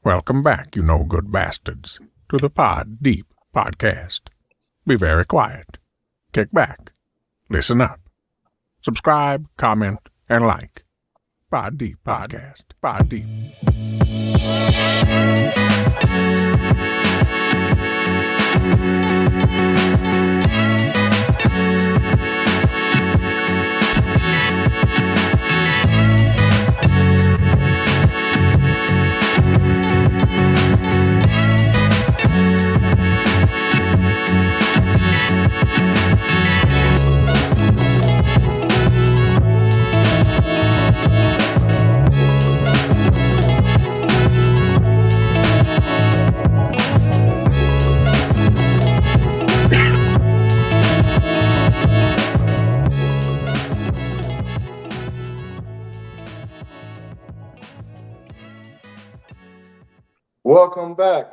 Welcome back, you no good bastards, to the Pod Deep Podcast. Be very quiet. Kick back. Listen up. Subscribe, comment, and like. Pod Deep Podcast. Pod Deep.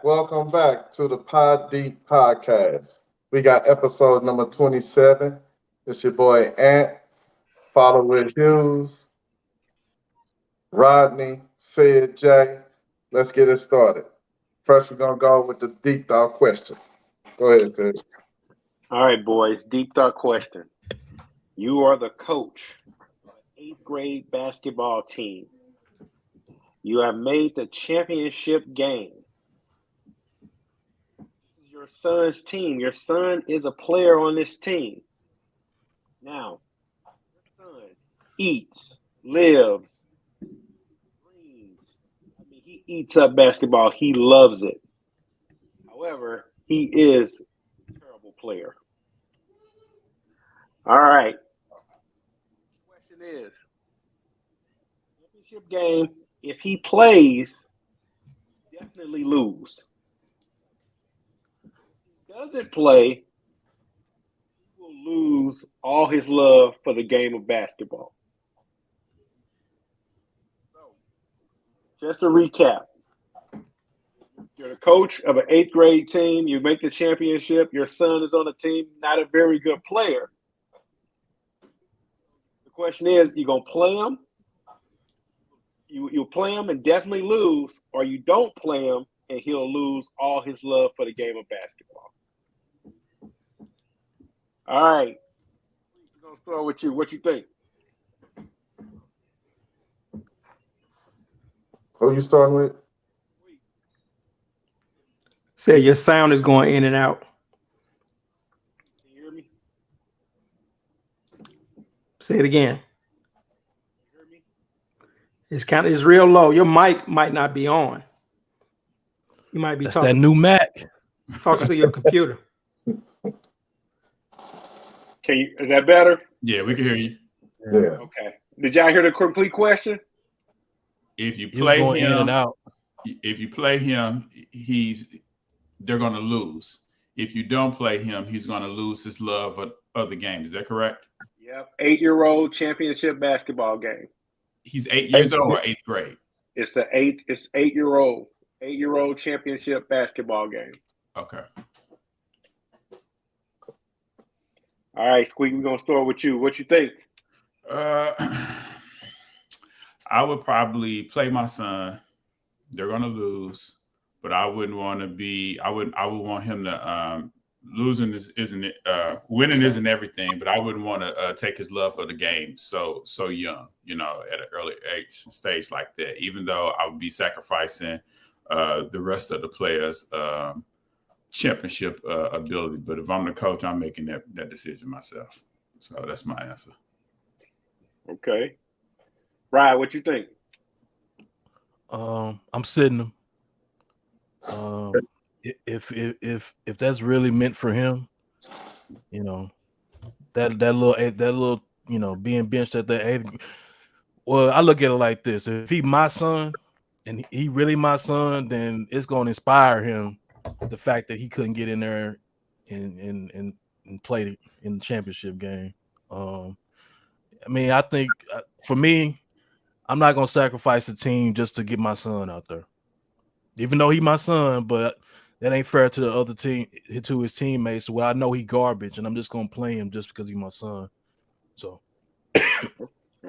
Welcome back to the Pod Deep Podcast. We got episode number 27. It's your boy Ant, followed with Hughes, Rodney, Sid, Jay. Let's get it started. First, we're going to go with the deep thought question. Go ahead, Sid. All right, boys, deep thought question. You are the coach of an 8th grade basketball team. You have made the championship game. This is your son's team. Your son is a player on this team. Now, your son eats, lives, dreams. He eats up basketball. He loves it. However, he is a terrible player. All right. The question is, championship game, if he plays, definitely lose. If he doesn't play, he will lose all his love for the game of basketball. So, just to recap, you're the coach of an 8th grade team. You make the championship. Your son is on the team, not a very good player. The question is, you going to play him? You'll play him and definitely lose, or you don't play him and he'll lose all his love for the game of basketball. All right. We're going to start with you. What you think? Who you starting with? Say your sound is going in and out. Can you hear me? Say it again. You hear me? It's real low. Your mic might not be on. You might be That's talking. that new Mac. Talking to your computer. Is that better? Yeah, we can hear you. Yeah. Okay. Did y'all hear the complete question? If you He was play going in him, and out. they're going to lose. If you don't play him, he's going to lose his love of the game. Is that correct? Yep. 8-year-old championship basketball game. He's 8 years old or 8th grade? It's 8-year-old championship basketball game. Okay. All right, Squeak, we're gonna start with you. What you think? I would probably play my son. They're going to lose, but I wouldn't want to be. I would want him to. Losing winning isn't everything, but I wouldn't want to take his love for the game so young, at an early stage like that. Even though I would be sacrificing the rest of the players' championship ability, but if I'm the coach, I'm making that decision myself. So that's my answer. Okay, Ryan, what you think? I'm sitting him. If that's really meant for him, that little being benched at that 8th. Well, I look at it like this: if he my son, and he really my son, then it's going to inspire him. The fact that he couldn't get in there and play in the championship game. I think for me, I'm not going to sacrifice the team just to get my son out there. Even though he's my son, but that ain't fair to the other team, to his teammates. Well, I know he garbage, and I'm just going to play him just because he's my son. So.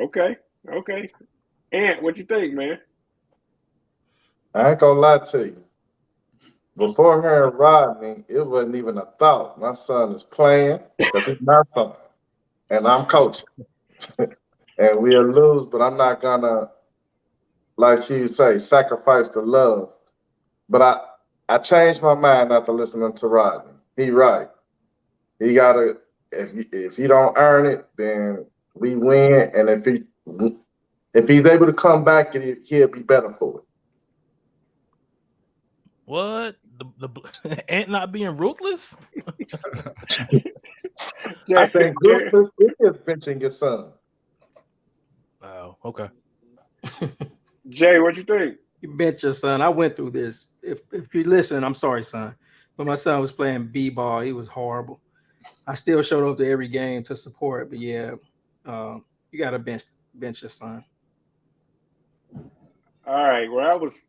Okay. Ant, what you think, man? I ain't gonna lie to you. Before her and Rodney, it wasn't even a thought. My son is playing because he's my son, and I'm coaching. And we'll lose, but I'm not gonna, like you say, sacrifice the love. But I changed my mind after listening to Rodney. He right. He gotta, if you don't earn it, then we win. And if he's able to come back, he'll be better for it. What? The Ant not being ruthless? I think Ruthless is benching your son. Oh, okay. Jay, what you think? You bet your son. I went through this. If you're listening, I'm sorry, son. But my son was playing b-ball. He was horrible. I still showed up to every game to support. But yeah, you got to bench your son. All right. Where I was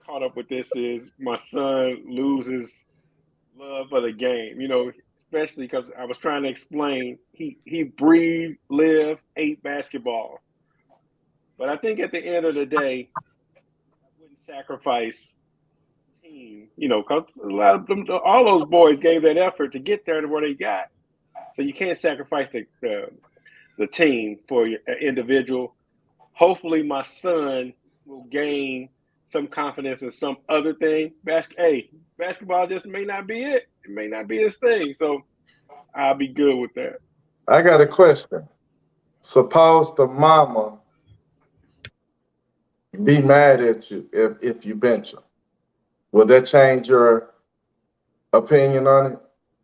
caught up with this is my son loses love for the game. You know, especially because I was trying to explain he breathed, lived, ate basketball. But I think at the end of the day, I wouldn't sacrifice team. You know, because a lot of them, all those boys gave that effort to get there to where they got. So you can't sacrifice the team for your individual. Hopefully, my son will gain some confidence in some other thing. Basketball just may not be it. It may not be his thing. So I'll be good with that. I got a question. Suppose the mama be mad at you if you bench her. Will that change your opinion on it?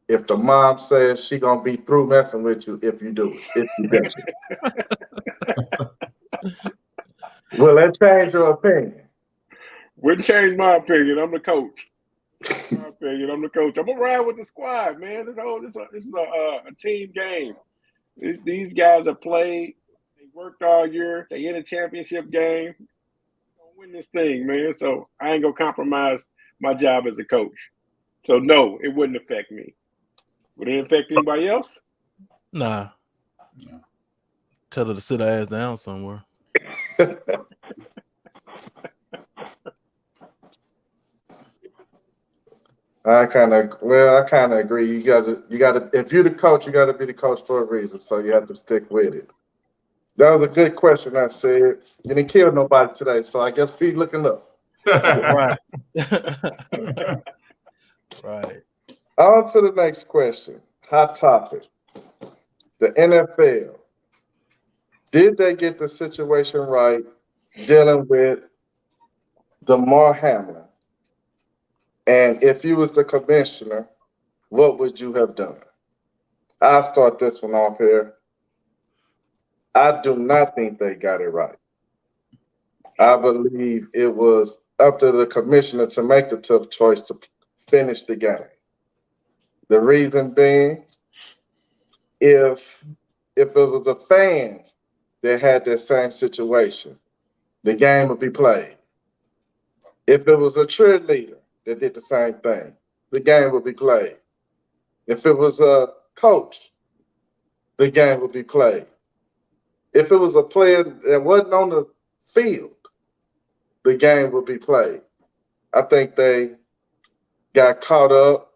If the mom says she gonna be through messing with you if you do it, if you bench her. Will that change your opinion? Wouldn't change my opinion. I'm the coach. My opinion. I'm the coach. I'm gonna ride with the squad, man. This is a team game. These guys have played. They worked all year. They in a championship game. Gonna win this thing, man. So I ain't gonna compromise my job as a coach. So no, it wouldn't affect me. Would it affect anybody else? Nah. No. Tell her to sit her ass down somewhere. I kind of agree. You gotta. If you're the coach, you gotta be the coach for a reason. So you have to stick with it. That was a good question. I said you didn't kill nobody today, so I guess be looking up. Right. Right. On to the next question. Hot topic. The NFL. Did they get the situation right dealing with Damar Hamlin? And if you was the commissioner, what would you have done? I'll start this one off here. I do not think they got it right. I believe it was up to the commissioner to make the tough choice to finish the game. The reason being, if it was a fan that had that same situation, the game would be played. If it was a cheerleader that did the same thing, the game would be played. If it was a coach, the game would be played. If it was a player that wasn't on the field, the game would be played. I think they got caught up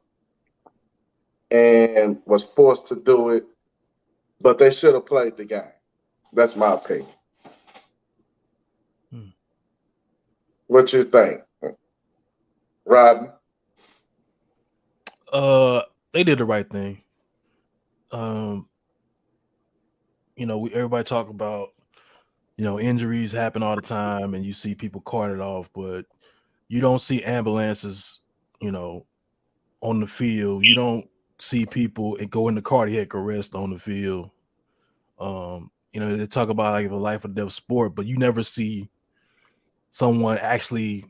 and was forced to do it, but they should have played the game. That's my opinion. What you think, Rodney? They did the right thing. Everybody talk about, injuries happen all the time and you see people carted off, but you don't see ambulances, on the field. You don't see people go into cardiac arrest on the field. They talk about like the life or death sport, but you never see someone actually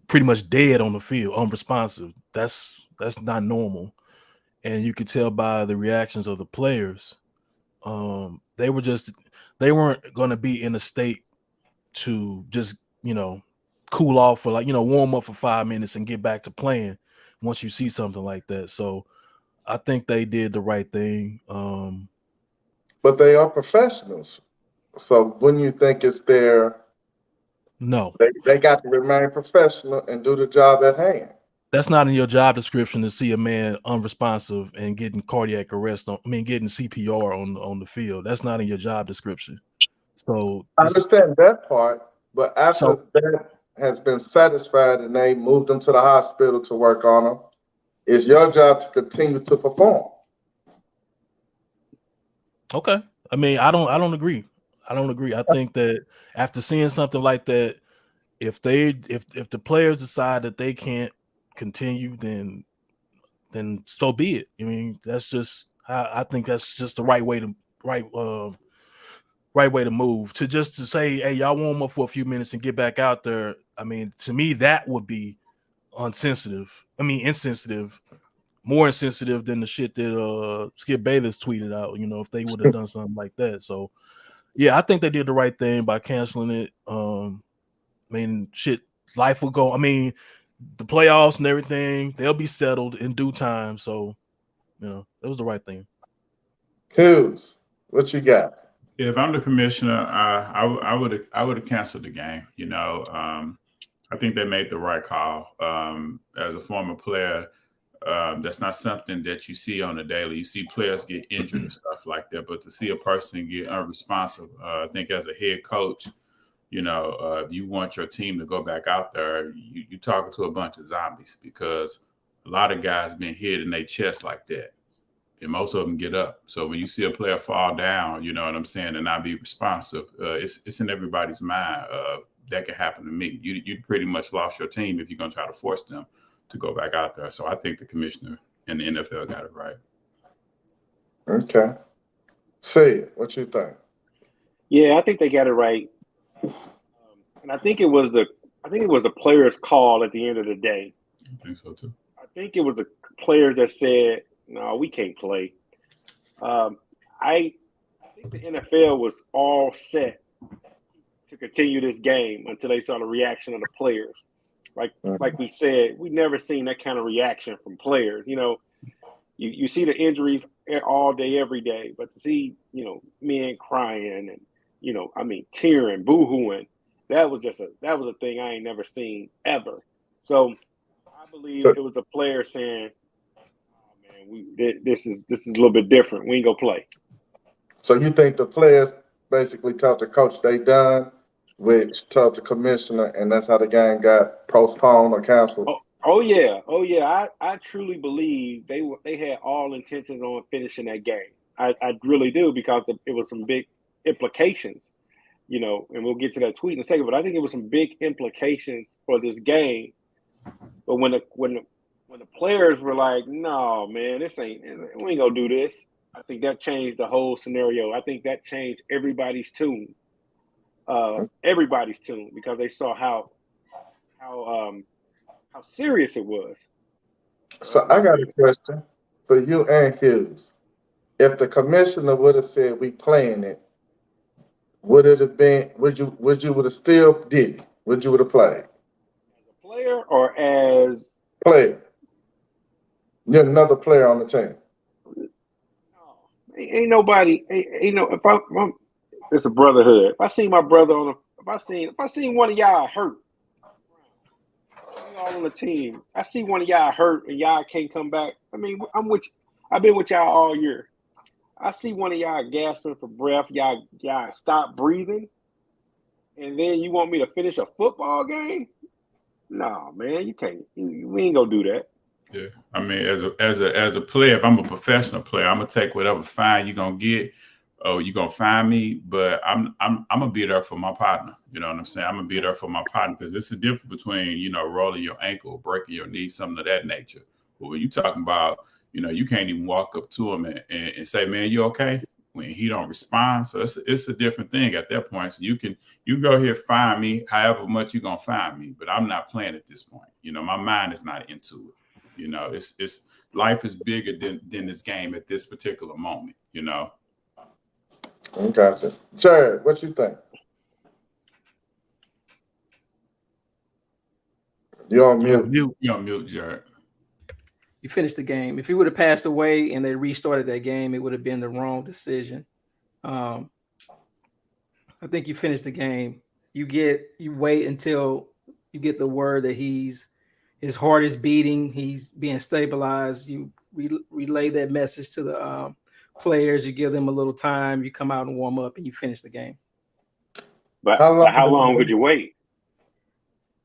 pretty much dead on the field, unresponsive. That's not normal. And you could tell by the reactions of the players. They weren't going to be in a state to just, cool off for warm up for 5 minutes and get back to playing once you see something like that. So I think they did the right thing. But they are professionals. So wouldn't you think it's their No, They got to remain professional and do the job at hand. that's not in your job description to see a man unresponsive and getting cardiac arrest getting CPR on the field. That's not in your job description. So I understand that part, but after So- that has been satisfied and they moved them to the hospital to work on them, it's your job to continue to perform. okay. I mean, I don't agree. I think that after seeing something like that, if the players decide that they can't continue, then so be it. I mean, that's just I think that's just the right way to move. To say, hey, y'all warm up for a few minutes and get back out there. I mean, to me, that would be insensitive, more insensitive than the shit that Skip Bayless tweeted out, if they would have done something like that. So yeah, I think they did the right thing by canceling it. Life will go. I mean, the playoffs and everything, they'll be settled in due time. So, it was the right thing. Hughes, what you got? If I'm the commissioner, I would have canceled the game. I think they made the right call. As a former player, that's not something that you see on a daily. You see players get injured and stuff like that, but to see a person get unresponsive, I think as a head coach, if you want your team to go back out there, you talking to a bunch of zombies, because a lot of guys been hit in their chest like that, and most of them get up. So when you see a player fall down, you know what I'm saying, and not be responsive, it's in everybody's mind. That could happen to me. You pretty much lost your team if you're gonna try to force them to go back out there. So I think the commissioner and the NFL got it right. Okay. Say it. What you think? Yeah, I think they got it right. And I think it was the players' call at the end of the day. I think so too. I think it was the players that said, "No, we can't play." I think the NFL was all set to continue this game until they saw the reaction of the players. Like we said, we never seen that kind of reaction from players. You see the injuries all day, every day, but to see, men crying and, tearing, boo-hooing, that was a thing I ain't never seen ever. So I believe it was the players saying, "Oh man, this is a little bit different. We ain't gonna play." So you think the players basically told the coach they done, which told the commissioner, and that's how the game got postponed or canceled? Oh yeah. I truly believe they had all intentions on finishing that game. I really do, because it was some big implications, and we'll get to that tweet in a second. But I think it was some big implications for this game. But when the players were like, "No, man, we ain't gonna do this," I think that changed the whole scenario. I think that changed everybody's tune. Because they saw how serious it was. So I got a question for you and Hughes. If the commissioner would have said we playing it, would it have been? Would you would have still did it? Would you would have played? As a player or as Player. You're another player on the team. ain't nobody. It's a brotherhood. If I see my brother if I seen one of y'all hurt, we all on the team. I see one of y'all hurt and y'all can't come back. I've been with y'all all year. I see one of y'all gasping for breath. Y'all stop breathing, and then you want me to finish a football game? No, man, you can't. We ain't gonna do that. Yeah, I mean, as a player, if I'm a professional player, I'm gonna take whatever fine you're gonna get. Oh, you're gonna fine me, but I'm gonna be there for my partner. You know what I'm saying? I'm gonna be there for my partner, because it's a difference between rolling your ankle, breaking your knee, something of that nature. But when you talking about, you can't even walk up to him and say, "Man, you okay?" when he don't respond. So it's a different thing at that point. So you go here, fine me, however much you're gonna fine me, but I'm not playing at this point. My mind is not into it. It's life is bigger than this game at this particular moment. Gotcha. Jared, what you think? You're on mute. You're on mute, Jared. You finished the game. If he would have passed away and they restarted that game, it would have been the wrong decision. I think you finished the game. you wait until you get the word that his heart is beating, he's being stabilized. You relay that message to the players. You give them a little time. You come out and warm up, and you finish the game. But how long would you wait?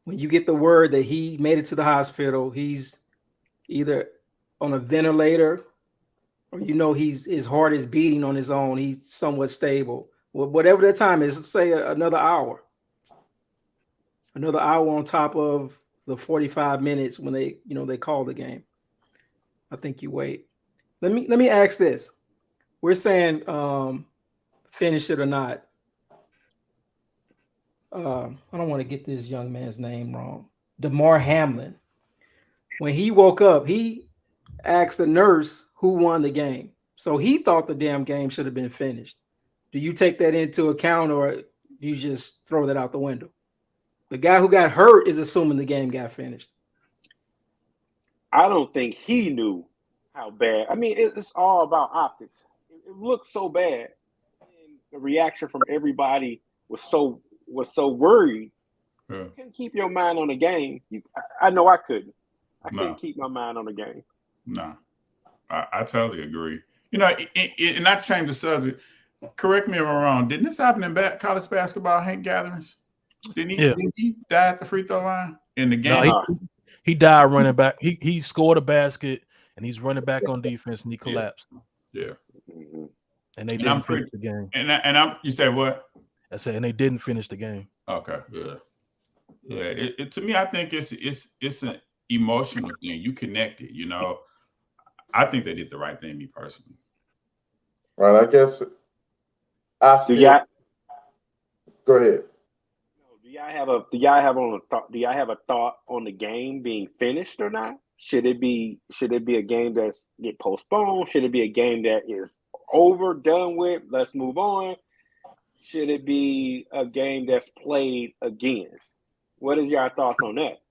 When you get the word that he made it to the hospital, he's either on a ventilator, or his heart is beating on his own. He's somewhat stable. Whatever that time is, let's say another hour on top of the 45 minutes when they call the game. I think you wait. Let me ask this. We're saying finish it or not. I don't want to get this young man's name wrong. Damar Hamlin. When he woke up, he asked the nurse who won the game. So he thought the damn game should have been finished. Do you take that into account, or do you just throw that out the window? The guy who got hurt is assuming the game got finished. I don't think he knew how bad. I mean, it's all about optics. It looked so bad. And the reaction from everybody was so worried. Yeah. You couldn't keep your mind on the game. I know I couldn't. I couldn't keep my mind on the game. No, I totally agree. And not to change the subject, correct me if I'm wrong. Didn't this happen in college basketball, Hank gatherings? Didn't he die at the free throw line in the game? No, he died running back. He scored a basket, and he's running back on defense, and he collapsed. Yeah. And they didn't finish the game. And you said what? I said, and they didn't finish the game. Okay, good. Yeah. To me, I think it's an emotional thing. You connect it. I think they did the right thing. Me personally. Right. I guess. Go ahead. Do y'all have a thought on the game being finished or not? Should it be a game that's get postponed? Should it be a game that is over, done with? Let's move on. Should it be a game that's played again? What is your thoughts on that?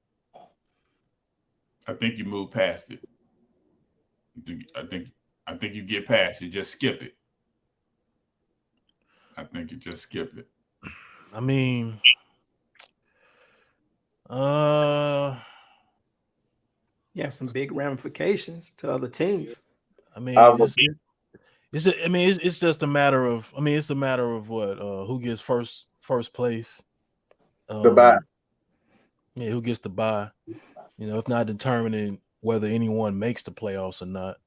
I think you move past it. I think you get past it. Just skip it. I think you just skip it. I mean, some big ramifications to other teams. I mean, it's just a matter of. I mean, it's a matter of what who gets first place. The bye. Yeah, who gets the bye? It's not determining whether anyone makes the playoffs or not.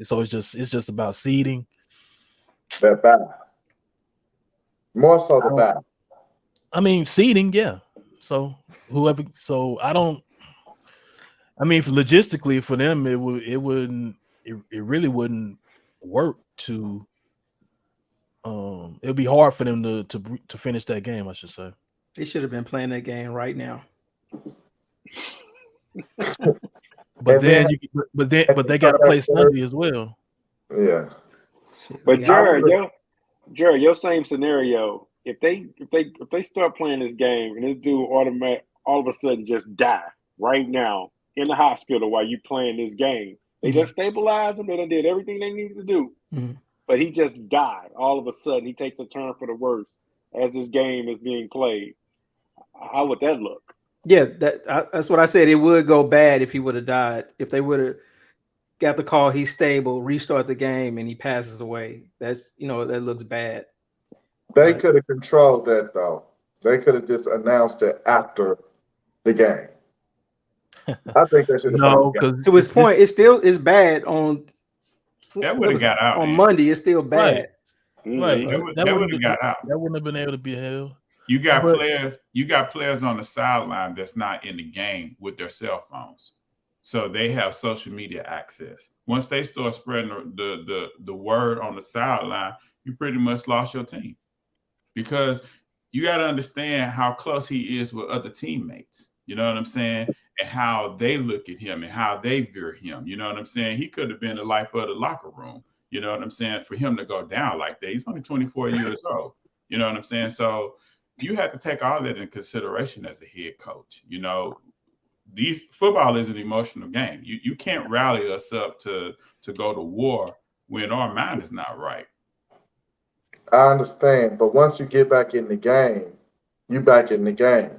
So it's just about seeding. That bye. More so the bye. I mean, seeding, yeah. So whoever. So I don't. I mean, logistically for them, it really wouldn't work to. It would be hard for them to finish that game, I should say. They should have been playing that game right now. But they got to play Sunday as well. Yeah. But Jared, your same scenario. If they start playing this game and this dude all of a sudden just die right now in the hospital while you playing this game, they just stabilized him. They done did everything they needed to do, but he just died all of a sudden. He takes a turn for the worse as this game is being played. How would that look? Yeah, that's what I said. It would go bad if he would have died. If they would have got the call, he's stable, restart the game, and he passes away. That's that looks bad. They could have controlled that though. They could have just announced it after the game. I think they should have. No, because to his point, it's still bad on. That would have got out on Monday. It's still bad. Right. That would have got out. That wouldn't have been able to be held. You got players on the sideline that's not in the game with their cell phones. So they have social media access. Once they start spreading the word on the sideline, you pretty much lost your team. Because you got to understand how close he is with other teammates. You know what I'm saying? And how they look at him and how they view him. You know what I'm saying? He could have been the life of the locker room. You know what I'm saying? For him to go down like that. He's only 24 years old. You know what I'm saying? So you have to take all that in consideration as a head coach. Football is an emotional game. You can't rally us up to go to war when our mind is not right. I understand, but once you get back in the game, you back in the game.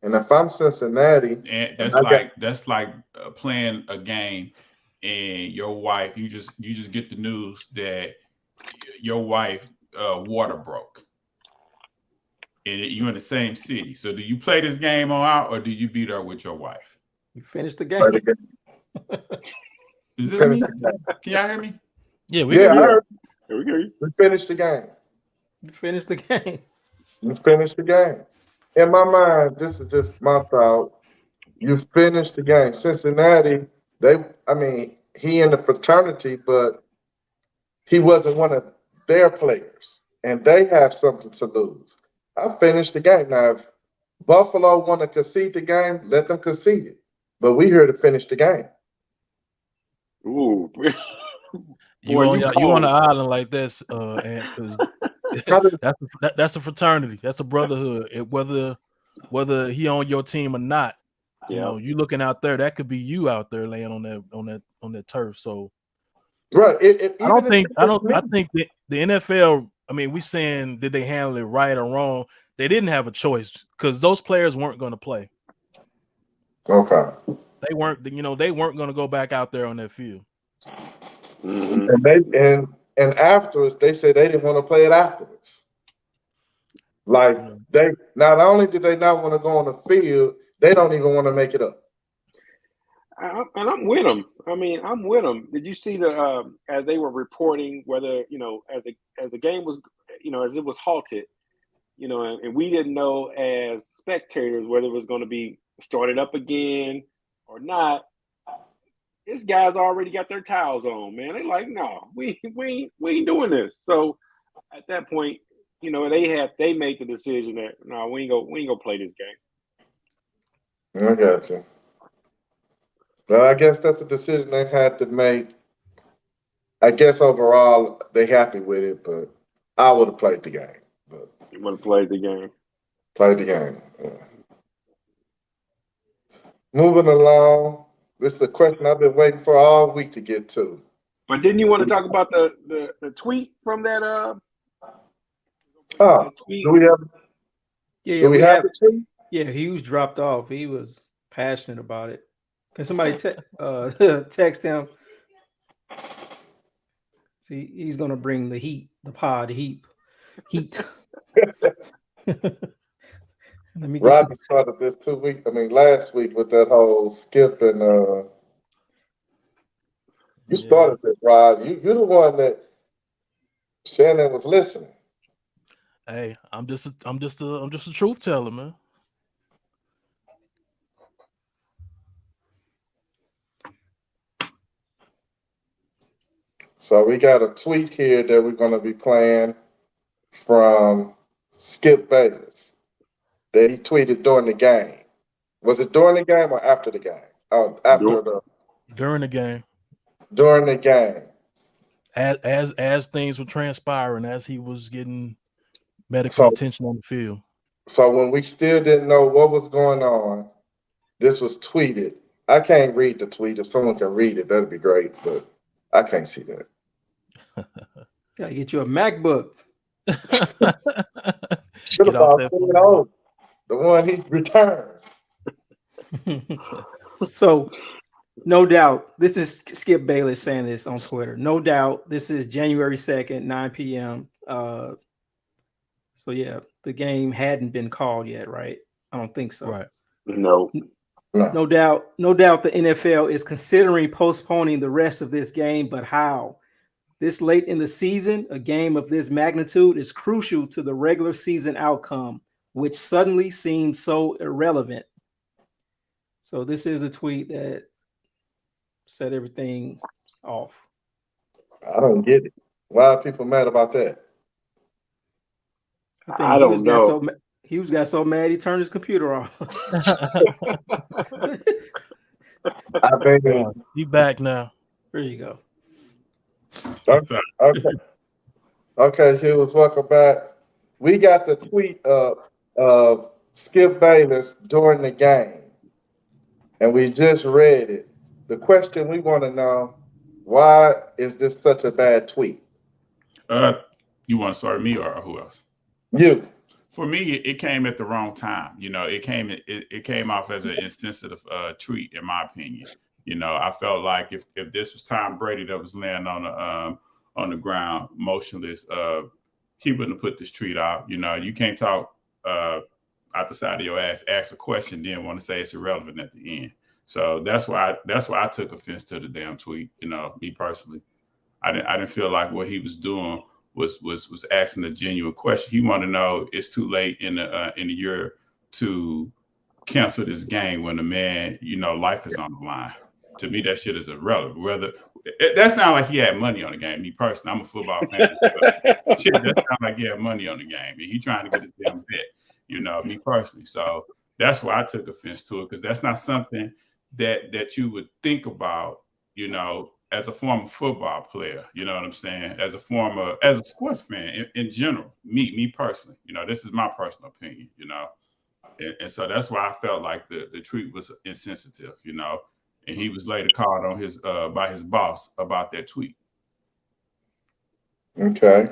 And if I'm Cincinnati, And that's like playing a game, and your wife, you just get the news that your wife water broke, and you're in the same city. So do you play this game on out, or do you be there with your wife? You finished the play the game. game. Is this Finish me? the game. Can y'all hear me? Yeah, we Yeah, I can. heard Here we go. we finished the game. You finished the game. You finished the game. In my mind, this is just my thought. You finished the game. Cincinnati, he in the fraternity, but he wasn't one of their players, and they have something to lose. I finished the game. Now, if Buffalo want to concede the game, let them concede it. But we here to finish the game. Ooh. You Boy, on you you on the cold. island like this, and because that's a fraternity, that's a brotherhood. Whether he on your team or not, you Yeah. know, you looking out there, that could be you out there laying on that turf. So Right. I think the NFL. I mean, we saying did they handle it right or wrong? They didn't have a choice because those players weren't going to play. Okay. They weren't going to go back out there on that field. Mhm. And afterwards, they said they didn't want to play it afterwards. Like they not only did they not want to go on the field, they don't even want to make it up. And I'm with them. I mean, I'm with them. Did you see the as they were reporting whether as the game was as it was halted, and we didn't know as spectators whether it was going to be started up again or not. These guys already got their towels on, man. They like, no, we ain't doing this. So at that point, they made the decision that no, we ain't gonna play this game. I got you. But I guess that's a decision they had to make. I guess overall they happy with it, but I would have played the game. But You want to play the game? played the game. Yeah. Moving along, this is the question I've been waiting for all week to get to. But didn't you want to talk about the tweet from that? Oh, tweet? do we have? Yeah, Do we have the tweet? Yeah, Hughes dropped off. He was passionate about it. Can somebody text him? See, he's gonna bring the heat, the pod heat. Let me get Rodney started this last week with that whole skip and you started this, Rod. You're the one that Shannon was listening. Hey, I'm just a truth teller, man. So we got a tweet here that we're going to be playing from Skip Bayless that he tweeted during the game. Was it during the game or after the game? During the game. During the game. As things were transpiring, as he was getting medical attention on the field. So when we still didn't know what was going on, this was tweeted. I can't read the tweet. If someone can read it, that'd be great, but I can't see that. Gotta get you a MacBook. Should have bought the one he returned. So, no doubt, this is Skip Bayless saying this on Twitter. No doubt, this is January 2nd, 9 p.m. So, yeah, the game hadn't been called yet, right? I don't think so. Right. No. No doubt the NFL is considering postponing the rest of this game, but how? This late in the season, a game of this magnitude is crucial to the regular season outcome, which suddenly seems so irrelevant. So this is the tweet that set everything off. I don't get it. Why are people mad about that? I don't know. Hughes got so mad he turned his computer off. You back now. There you go. Okay, Hughes, welcome back. We got the tweet of Skip Bayless during the game, and we just read it. The question we want to know, why is this such a bad tweet? You want to start me or who else? You. for me, it came at the wrong time. You know, it came off as an insensitive tweet, in my opinion. You know, I felt like if this was Tom Brady that was laying on the ground, motionless, he wouldn't have put this tweet out. You know, you can't talk out the side of your ass, ask a question, then want to say it's irrelevant at the end. So that's why I took offense to the damn tweet. You know, me personally, I didn't feel like what he was doing was asking a genuine question. He wanted to know it's too late in the year to cancel this game when the man, you know, life is on the line. To me, that shit is irrelevant. Whether that sounds like he had money on the game. Me personally, I'm a football fan. Shit, that sounds like he had money on the game, and he trying to get his damn bet. You know, me personally. So that's why I took offense to it, because that's not something that you would think about, you know, as a former football player. You know what I'm saying? As a sports fan in general, me personally. You know, this is my personal opinion. You know, and so that's why I felt like the tweet was insensitive. You know. And he was later called on by his boss about that tweet. Okay.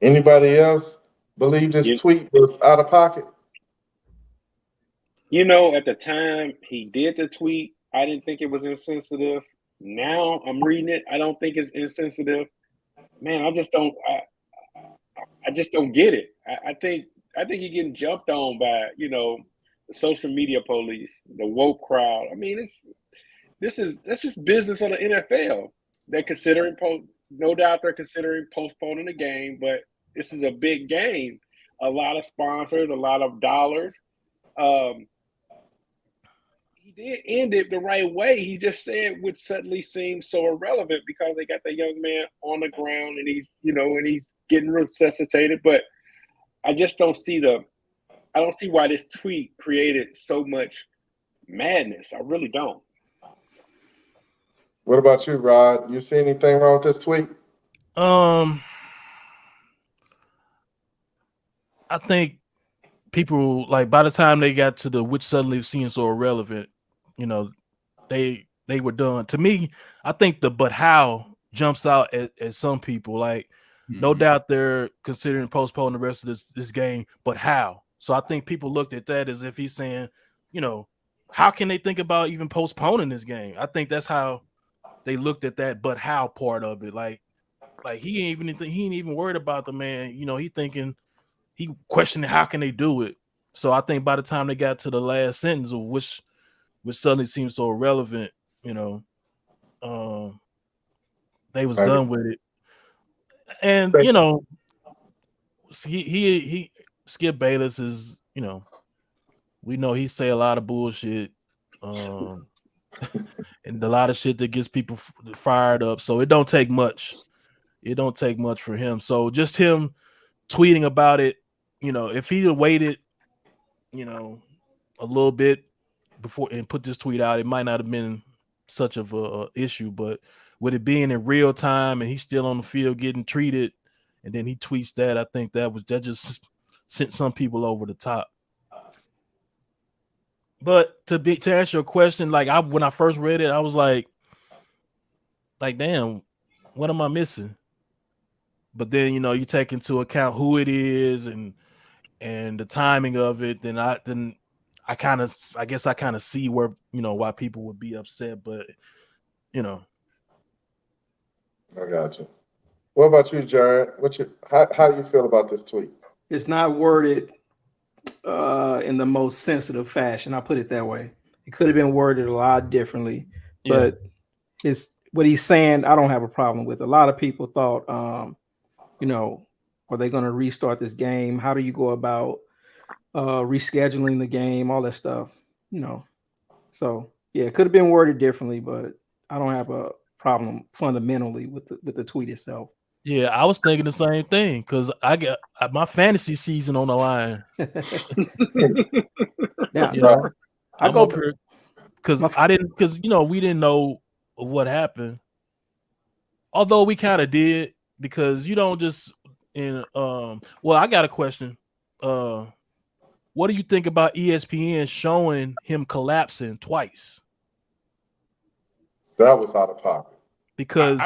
Anybody else believe this tweet was out of pocket? You know, at the time he did the tweet, I didn't think it was insensitive. Now I'm reading it, I don't think it's insensitive. Man, I just don't get it. I think you're getting jumped on by, you know, the social media police, the woke crowd. I mean, that's just business of the NFL. They're considering, no doubt they're considering postponing the game, but this is a big game. A lot of sponsors, a lot of dollars. He did end it the right way. He just said what suddenly seems so irrelevant because they got the young man on the ground and he's getting resuscitated. But I just don't see why this tweet created so much madness. I really don't. What about you, Rod? You see anything wrong with this tweet? I think people, like, by the time they got to the which suddenly seems so irrelevant, you know, they were done. To me, I think the but how jumps out at some people. Like, no doubt they're considering postponing the rest of this game, but how? So I think people looked at that as if he's saying, you know, how can they think about even postponing this game? I think that's how they looked at that, but how part of it. Like he ain't even worried about the man. You know, he questioning how can they do it. So I think by the time they got to the last sentence of which suddenly seems so irrelevant, you know, they was done with it. And you know, he Skip Bayless is, you know, we know he say a lot of bullshit, and a lot of shit that gets people fired up. So it don't take much. It don't take much for him. So just him tweeting about it, you know, if he'd have waited, you know, a little bit before and put this tweet out, it might not have been such of a issue. But with it being in real time and he's still on the field getting treated, and then he tweets that, I think that just sent some people over the top. But to answer your question, like when I first read it, I was like, damn, what am I missing? But then, you know, you take into account who it is and the timing of it, then I guess I kind of see where, you know, why people would be upset. But, you know, I got you. What about you, Jared? How you feel about this tweet? It's not worded in the most sensitive fashion. I'll put it that way. It could have been worded a lot differently, but what he's saying, I don't have a problem with. A lot of people thought, you know, are they going to restart this game? How do you go about rescheduling the game? All that stuff, you know. So yeah, it could have been worded differently, but I don't have a problem fundamentally with the tweet itself. Yeah, I was thinking the same thing because I got my fantasy season on the line. Now, you know, I'm up here because you know, we didn't know what happened. Although we kind of did, because you don't just well, I got a question. What do you think about ESPN showing him collapsing twice? That was out of pocket. Because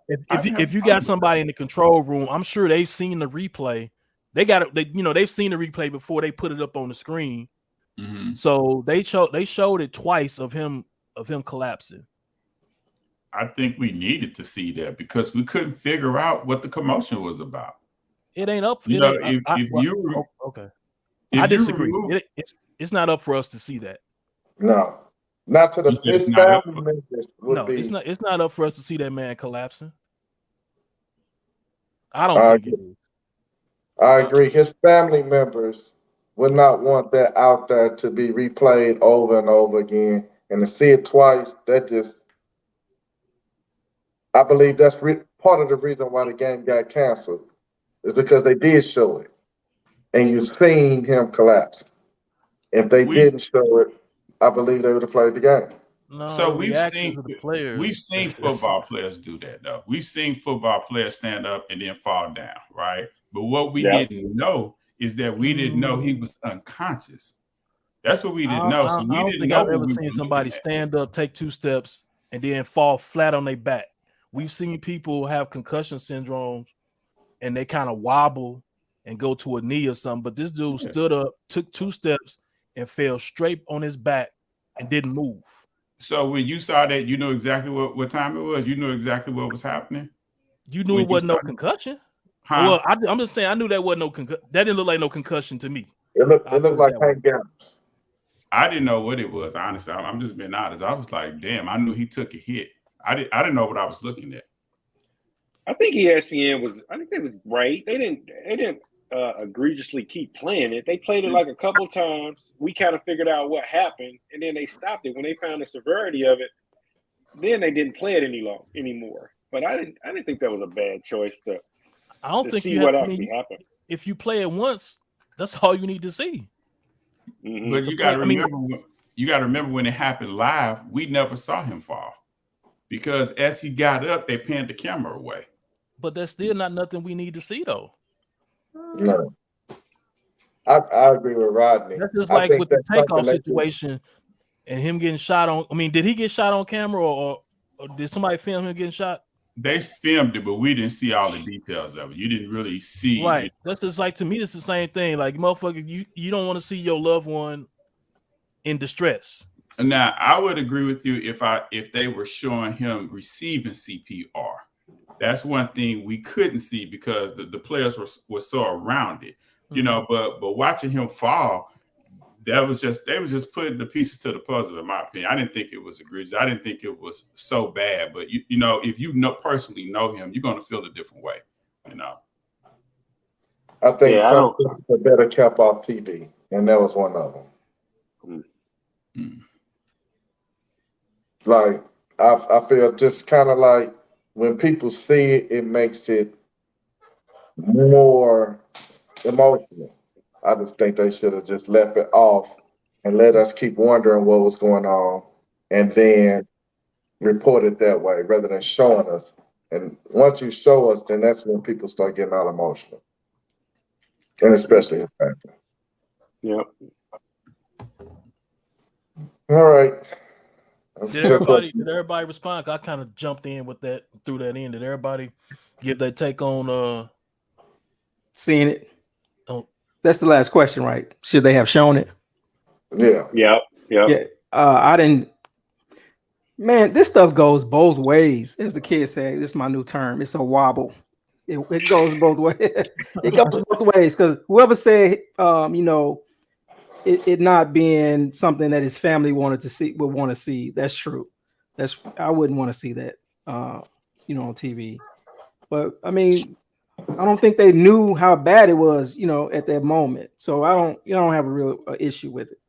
if you got somebody in the control room, I'm sure they've seen the replay they got it. They've seen the replay before they put it up on the screen. Mm-hmm. So they showed it twice of him collapsing. I think we needed to see that because we couldn't figure out what the commotion was about. It ain't up. Okay. I disagree. It's not up for us to see that. No, not to the his family members would be. It's not up for us to see that man collapsing. I don't think it is. I agree. His family members would not want that out there to be replayed over and over again, and to see it twice. I believe that's part of the reason why the game got canceled, is because they did show it, and you've seen him collapse. If they didn't show it, I believe they would have played the game. No, so we've seen football players do that though. We've seen football players stand up and then fall down, right? But what we didn't know is that we didn't know he was unconscious. That's what we didn't know. So we didn't know. I've ever seen somebody stand up, take 2 steps, and then fall flat on their back. We've seen people have concussion syndromes and they kind of wobble and go to a knee or something. But this dude stood up, took 2 steps, and fell straight on his back and didn't move. So when you saw that, you knew exactly what time it was? You knew exactly what was happening? You knew it wasn't no concussion? Huh? Well, I'm just saying I knew that wasn't no concussion. That didn't look like no concussion to me. It looked like Hank Gaddis. I didn't know what it was, honestly. I'm just being honest. I was like, damn, I knew he took a hit. I didn't know what I was looking at. I think ESPN was right. They didn't egregiously keep playing it. They played it like a couple times. We kind of figured out what happened, and then they stopped it when they found the severity of it. Then they didn't play it anymore. But I didn't think that was a bad choice to. I don't think see what actually happened. If you play it once, that's all you need to see. Mm-hmm. But you got to remember. You got to remember when it happened live. We never saw him fall because as he got up, they panned the camera away. But that's still not nothing we need to see, though. No, I agree with Rodney. That's just like with the takeoff situation and him getting shot on. I mean, did he get shot on camera or did somebody film him getting shot? They filmed it, but we didn't see all the details of it. You didn't really see. Right. That's just like, to me, it's the same thing. Like, motherfucker, you don't want to see your loved one in distress. Now, I would agree with you if they were showing him receiving CPR. That's one thing we couldn't see because the players were so around it, you know. But watching him fall, they were just putting the pieces to the puzzle. In my opinion, I didn't think it was egregious. I didn't think it was so bad. But you know, if you personally know him, you're going to feel a different way. You know. I think some things are better kept off TV, and that was one of them. Mm. Like I feel just kind of like. When people see it, it makes it more emotional. I just think they should have just left it off and let us keep wondering what was going on and then report it that way rather than showing us. And once you show us, then that's when people start getting all emotional. And especially his family. Yep. All right. Did everybody respond? I kind of jumped in with that, threw that in. Did everybody give their take on seeing it? That's the last question, right? Should they have shown it? Yeah. Yeah. I didn't. Man, this stuff goes both ways. As the kids say, this is my new term. It's a wobble. It goes both ways. It goes both ways because whoever said, it not being something that his family would want to see. That's true. I wouldn't want to see that, on TV. But I mean, I don't think they knew how bad it was, at that moment. So I don't have a real issue with it.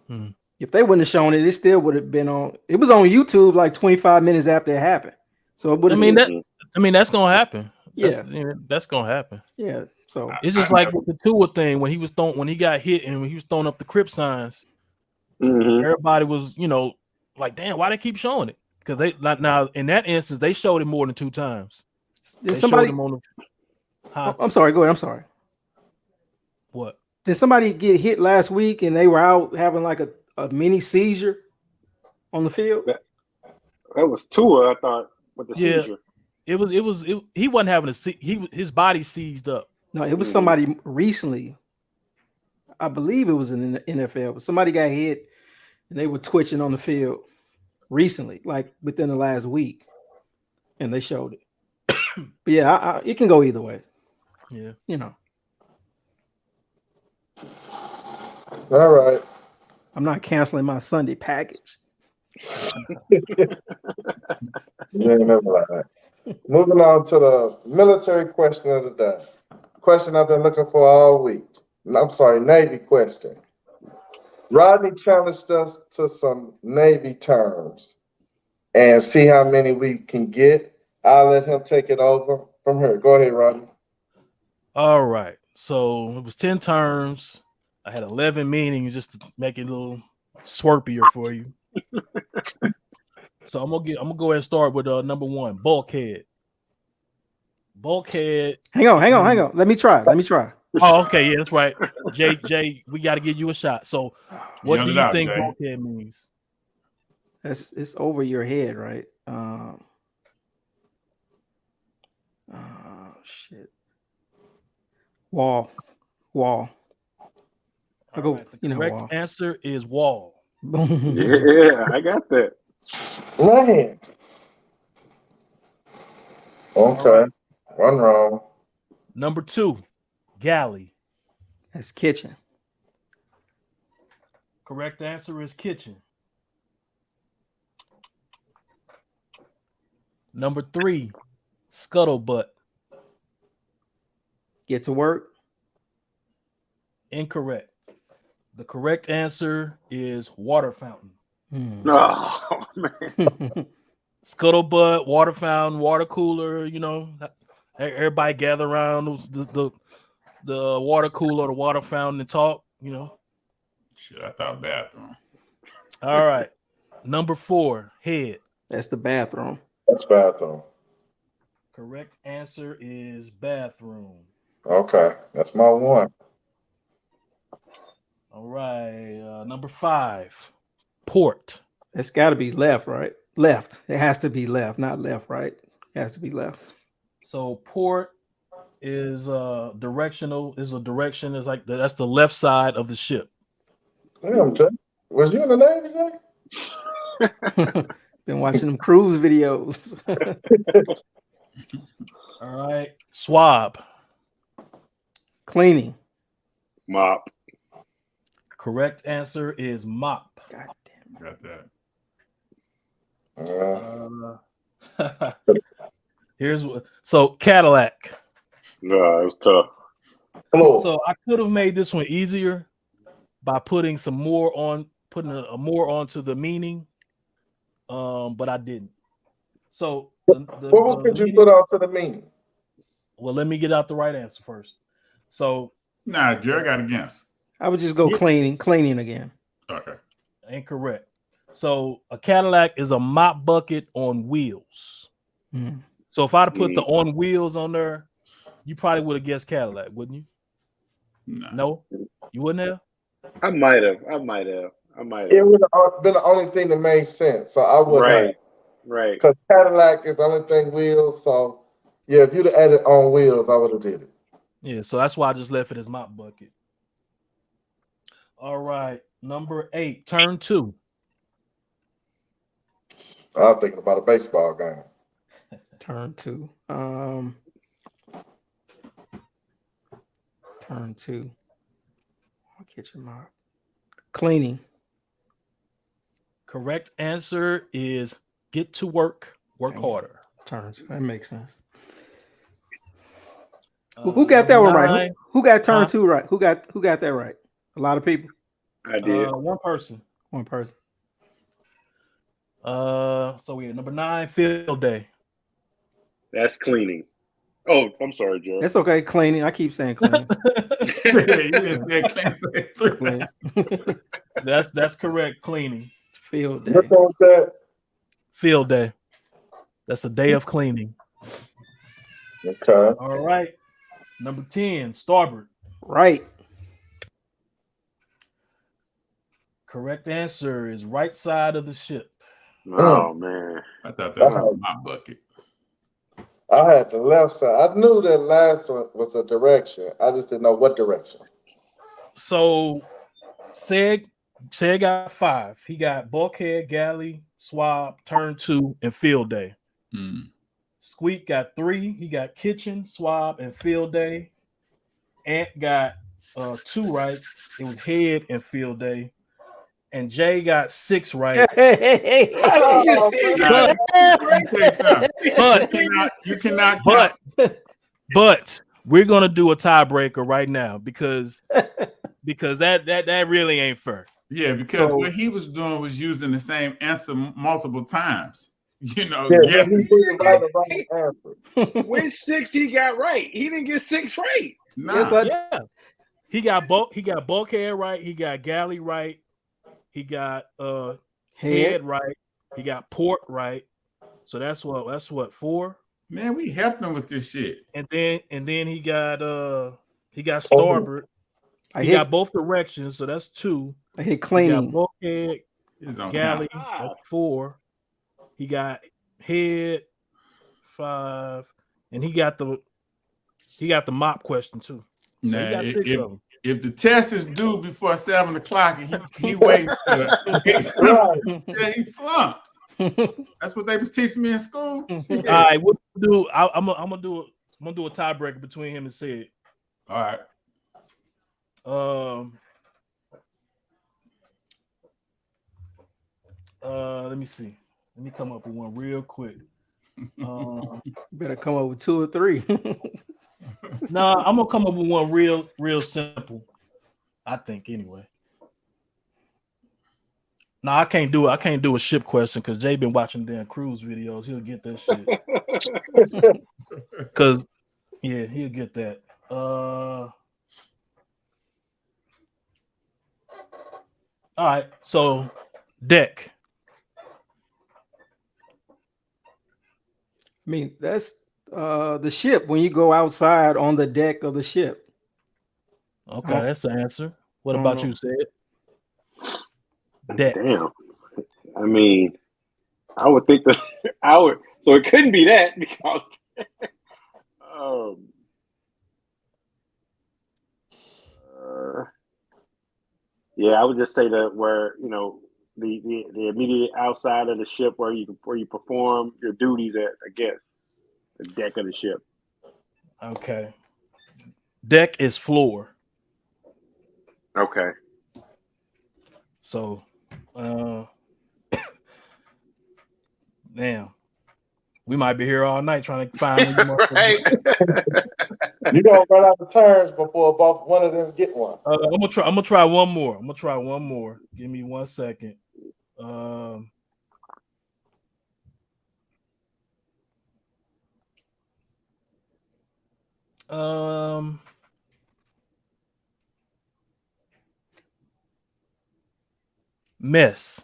Hmm. If they wouldn't have shown it, it still would have been on. It was on YouTube like 25 minutes after it happened. So it would. That's gonna happen. Yeah, that's gonna happen. Yeah. So it's just like with the Tua thing when he got hit and when he was throwing up the Crip signs. Mm-hmm. Everybody was, like, damn, why they keep showing it? Because they now in that instance they showed it more than 2 times. I'm sorry. Go ahead. I'm sorry. What? Did somebody get hit last week and they were out having like a mini seizure on the field? That was Tua, I thought, with the seizure. He wasn't having his body seized up. No, it was somebody recently. I believe it was in the NFL. Somebody got hit and they were twitching on the field recently, like within the last week, and they showed it. But yeah, it can go either way. Yeah. You know. All right. I'm not canceling my Sunday package. Yeah, never like that. Moving on to the military question of the day. Question I've been looking for all week. I'm sorry, Navy question. Rodney challenged us to some Navy terms and see how many we can get. I'll let him take it over from here. Go ahead, Rodney. All right. So it was 10 terms. I had 11 meanings just to make it a little swerpier for you. So I'm gonna go ahead and start with number 1, bulkhead. Bulkhead. Hang on. Let me try. Oh, okay, yeah, that's right. Jay, we got to give you a shot. So, what do you think Jay. bulkhead means? It's over your head, right? Shit. Wall. I'll go. Right, the correct wall. answer is wall. Yeah, I got that. Man. Okay. Right. One wrong. Number 2, galley. That's kitchen. Correct answer is kitchen. Number 3, scuttlebutt. Get to work. Incorrect. The correct answer is water fountain. Oh man. Scuttlebutt, water fountain, water cooler. Everybody gather around the water cooler, the water fountain, and talk. Shit, I thought bathroom. All right. Number 4, head. That's the bathroom. That's bathroom. Correct answer is bathroom. Okay. That's my one. All right. Number 5, port. It's got to be left, right? Left. It has to be left, not left, right? It has to be left. So port is directional. Is a direction. Is like that's the left side of the ship. Damn, Jay. Was you in the Navy, Jay? Been watching them cruise videos. All right. Swab. Cleaning. Mop. Correct answer is mop. God damn. Got that. So Cadillac. No, it was tough. Hello. So I could have made this one easier by putting some more on, putting a more onto the meaning, but I didn't. So what could you put onto the meaning? Well, let me get out the right answer first. So Nah, Jerry got against. I would just go cleaning again. Okay. Incorrect. So a Cadillac is a mop bucket on wheels. Mm. So if I'd put the on wheels on there, you probably would have guessed Cadillac, wouldn't you? No, you wouldn't have. I might have. It would have been the only thing that made sense. So I would have. Right. Because Cadillac is the only thing wheels. So yeah, if you'd have added on wheels, I would have did it. Yeah, so that's why I just left it as mop bucket. All right, number 8, turn 2. I was thinking about a baseball game. Turn 2. Turn 2. Kitchen mop. Cleaning. Correct answer is get to work, work harder. Turn 2. That makes sense. Who got that one right? Who got turn 2 right? Who got that right? A lot of people. I did. One person. So we had number 9, field day. That's cleaning. Oh, I'm sorry, Joe. That's okay. Cleaning. I keep saying cleaning. That's correct. Cleaning. Field day. What's on that? Field day. That's a day of cleaning. Okay. All right. Number 10, starboard. Right. Correct answer is right side of the ship. Oh man. I thought that was my bucket. I had the left side. I knew that last one was a direction. I just didn't know what direction. So Seg got 5. He got bulkhead, galley, swab, turn 2, and field day. Squeak got 3. He got kitchen, swab, and field day. Ant got 2 right. It was head and field day. And Jay got 6 right. Oh, But we're gonna do a tiebreaker right now because that really ain't fair. Yeah, because what he was doing was using the same answer multiple times. You know, yeah, guessing. he did the right answer. Which 6 he got right? He didn't get 6 right. Nah. Yeah. He got bulkhead right, he got galley right, he got head right, he got port right. So that's what 4. Man, we helped him with this shit. And then he got starboard. He got both directions, so that's 2. I hit clean. He got bulkhead, galley, that's 4. He got head 5, and he got the mop question too. So Nah, he got 6 of them. If the test is due before 7 o'clock and he waiting for it, he flunked. That's what they was teaching me in school. All right, what do I'm gonna do a tiebreaker between him and Sid. All right. Let me see. Let me come up with one real quick. Better come up with 2 or 3. No, I'm gonna come up with one real simple. I think anyway. No, I can't do it. I can't do a ship question because Jay been watching damn cruise videos. He'll get that shit. Cause yeah, he'll get that. All right, so deck. I mean, that's the ship when you go outside on the deck of the ship. Okay, that's the answer. What about you, Sid? Deck. Damn. I mean, I would think that so it couldn't be that because yeah, I would just say that where, you know, the immediate outside of the ship where you perform your duties at, I guess, the deck of the ship. Okay. Deck is floor. Okay. So, damn, we might be here all night trying to find right. You gonna run out of turns before both one of them get one. I'm gonna try one more. Give me 1 second. Mess.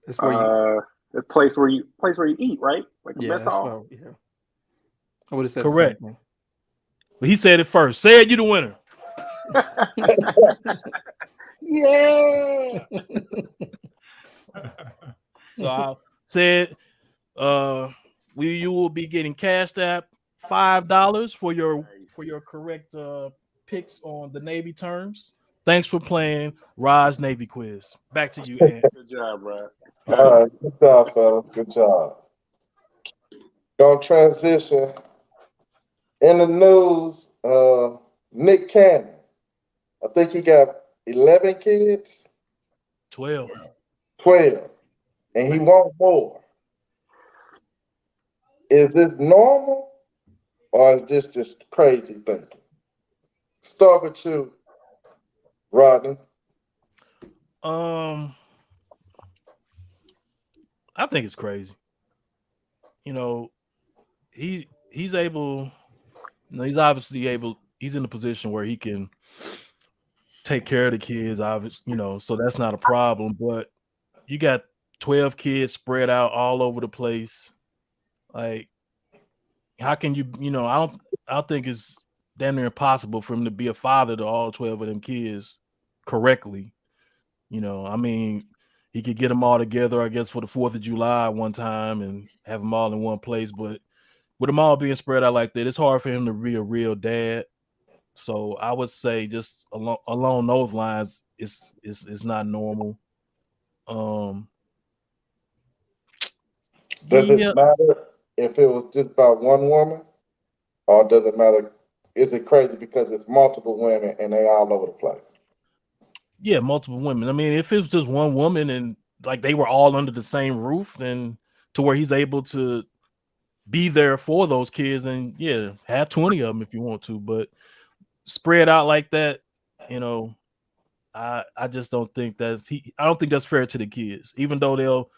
That's where the place where you eat, right? Like a mess hall. Yeah. I would have said correct. But he said it first. Say it, you the winner. Yeah. So I said, you will be getting cashed at $5 for your correct picks on the Navy terms. Thanks for playing Rod's Navy quiz. Back to you, Ant. Good job, Rod. All right, good job, fellas. Good job. Gonna transition. In the news, Nick Cannon. I think he got 11 kids. 12. 12. And he wants more. Is this normal or is this just crazy thinking? Start with you, Rodney. I think it's crazy. You know, he's able, you know, he's obviously able, he's in a position where he can take care of the kids, obviously, you know, so that's not a problem. But you got 12 kids spread out all over the place. Like, how can you, you know, I don't think it's damn near impossible for him to be a father to all 12 of them kids correctly. You know, I mean, he could get them all together, I guess, for the 4th of July one time and have them all in one place. But with them all being spread out like that, it's hard for him to be a real dad. So I would say just along those lines, it's not normal. Does it Yeah, matter if it was just about one woman, or does it matter? Is it crazy because it's multiple women and they all over the place? yeah, multiple women. I mean, if it was just one woman and like they were all under the same roof, then to where he's able to be there for those kids, then yeah, have 20 of them if you want to, but spread out like that, you know, I just don't think I don't think that's fair to the kids, even though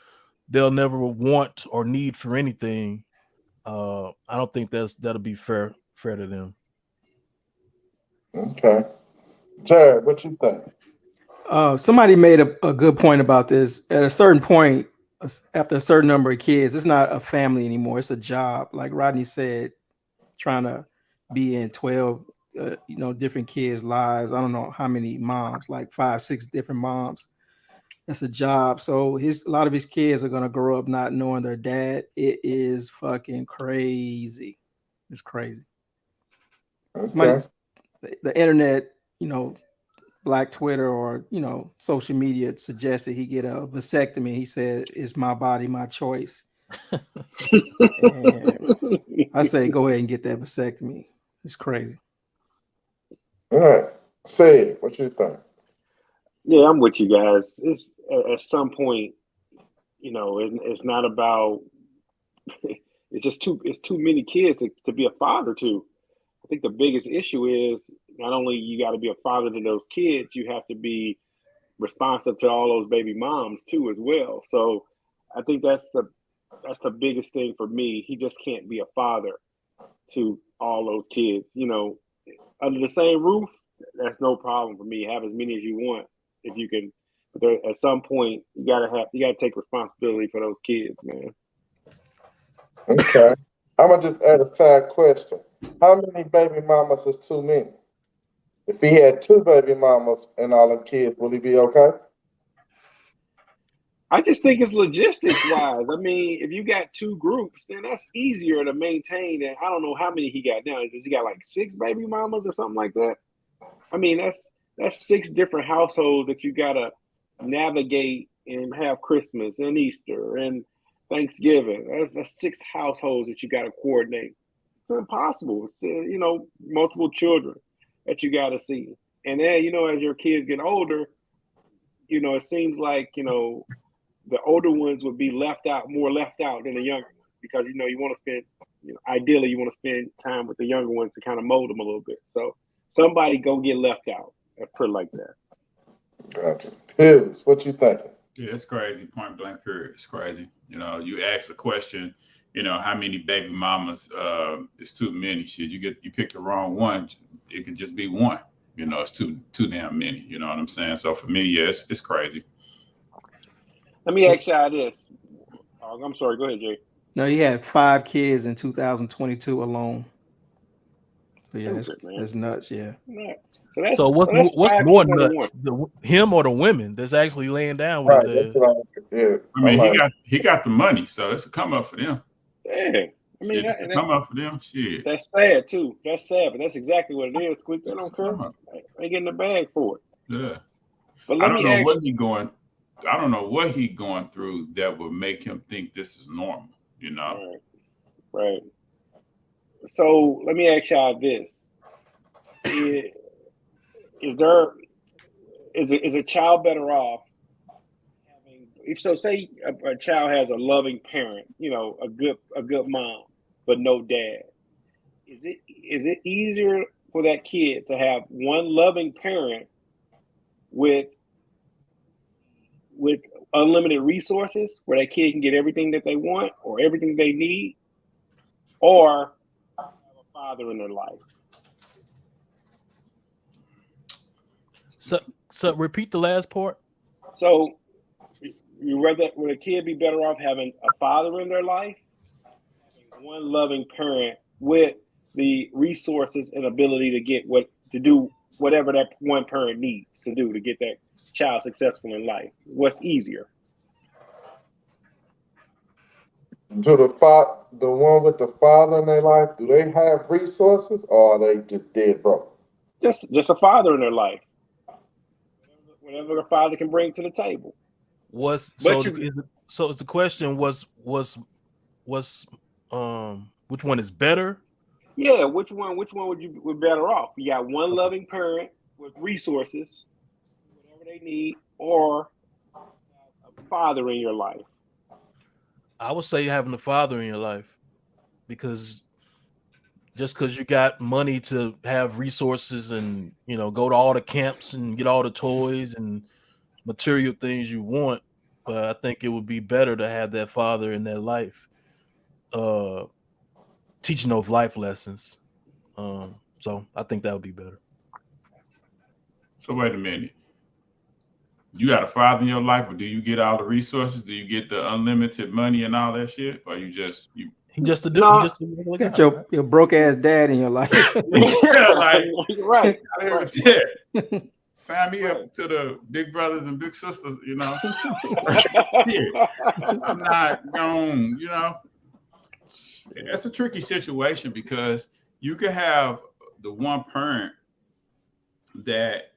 they'll never want or need for anything. I don't think that'll be fair to them. Okay. Jared, what you think? Somebody made a good point about this. At a certain point, after a certain number of kids, it's not a family anymore. It's a job. Like Rodney said, trying to be in 12, different kids' lives. I don't know how many moms, like 5, 6 different moms. That's a job. So a lot of his kids are gonna grow up not knowing their dad. It is fucking crazy. It's crazy. Somebody, Okay. the internet, Black Twitter or social media suggested he get a vasectomy. He said, "It's my body, my choice." And I say, go ahead and get that vasectomy. It's crazy. All right. Say it. What you think? Yeah, I'm with you guys. It's at some point, it's not about. It's too many kids to be a father to. I think the biggest issue is not only you got to be a father to those kids, you have to be responsive to all those baby moms too as well. So I think that's the biggest thing for me. He just can't be a father to all those kids. Under the same roof, that's no problem for me. Have as many as you want if you can. But at some point, you gotta take responsibility for those kids, man. Okay. I'm gonna just add a side question. How many baby mamas is too many? If he had 2 baby mamas and all them kids, will he be okay? I just think it's logistics wise. I mean, if you got 2 groups, then that's easier to maintain than I don't know how many he got now. Does he got like 6 baby mamas or something like that? I mean, that's 6 different households that you gotta navigate and have Christmas and Easter and Thanksgiving. That's 6 households that you gotta coordinate. It's impossible. It's multiple children that you gotta see. And then, as your kids get older, it seems like, the older ones would be more left out than the younger ones because you want to spend ideally you want to spend time with the younger ones to kind of mold them a little bit. So somebody go get left out. Let's put it like that. Gotcha. Hills, what you thinking? Yeah, it's crazy. Point blank period. It's crazy. You ask a question, how many baby mamas is too many. Shit, you pick the wrong one. It could just be one. It's too damn many. You know what I'm saying? So for me, yeah, it's crazy. Let me ask y'all this. I'm sorry. Go ahead, Jay. No, he had 5 kids in 2022 alone. So yeah, that's nuts. Yeah. So what's more nuts, him or the women that's actually laying down with his ass? I mean, he got the money, so it's a come up for them. Yeah. I mean, it's a come up for them. Shit. That's sad too. That's sad, but that's exactly what it is. Squeak, they don't care. They getting the bag for it. Yeah. But I don't know what he going through that would make him think this is normal. Right. So let me ask y'all this: is a child better off having? If so, say a child has a loving parent, a good mom, but no dad. Is it easier for that kid to have one loving parent with unlimited resources where that kid can get everything that they want or everything they need, or have a father in their life? So repeat the last part. So would a kid be better off having a father in their life, having one loving parent with the resources and ability to do whatever that one parent needs to do to get that child successful in life? What's easier? Do the one with the father in their life, do they have resources or are they just dead broke? Just a father in their life. Whatever a father can bring to the table. Was But so you, so is the question was which one is better? yeah, which one would you be better off? You got one loving parent with resources, whatever they need, or a father in your life. I would say having a father in your life, because just because you got money to have resources and go to all the camps and get all the toys and material things you want, but I think it would be better to have that father in their life, teaching those life lessons. So I think that would be better. So wait a minute. You got a father in your life, but do you get all the resources? Do you get the unlimited money and all that shit, or you just you? He just a No. regular Got guy, your broke ass dad in your life. Yeah, like You're right. out here with Right. that. Sign me up to the big brothers and big sisters. Shit. I'm not going. It's a tricky situation because you can have the one parent that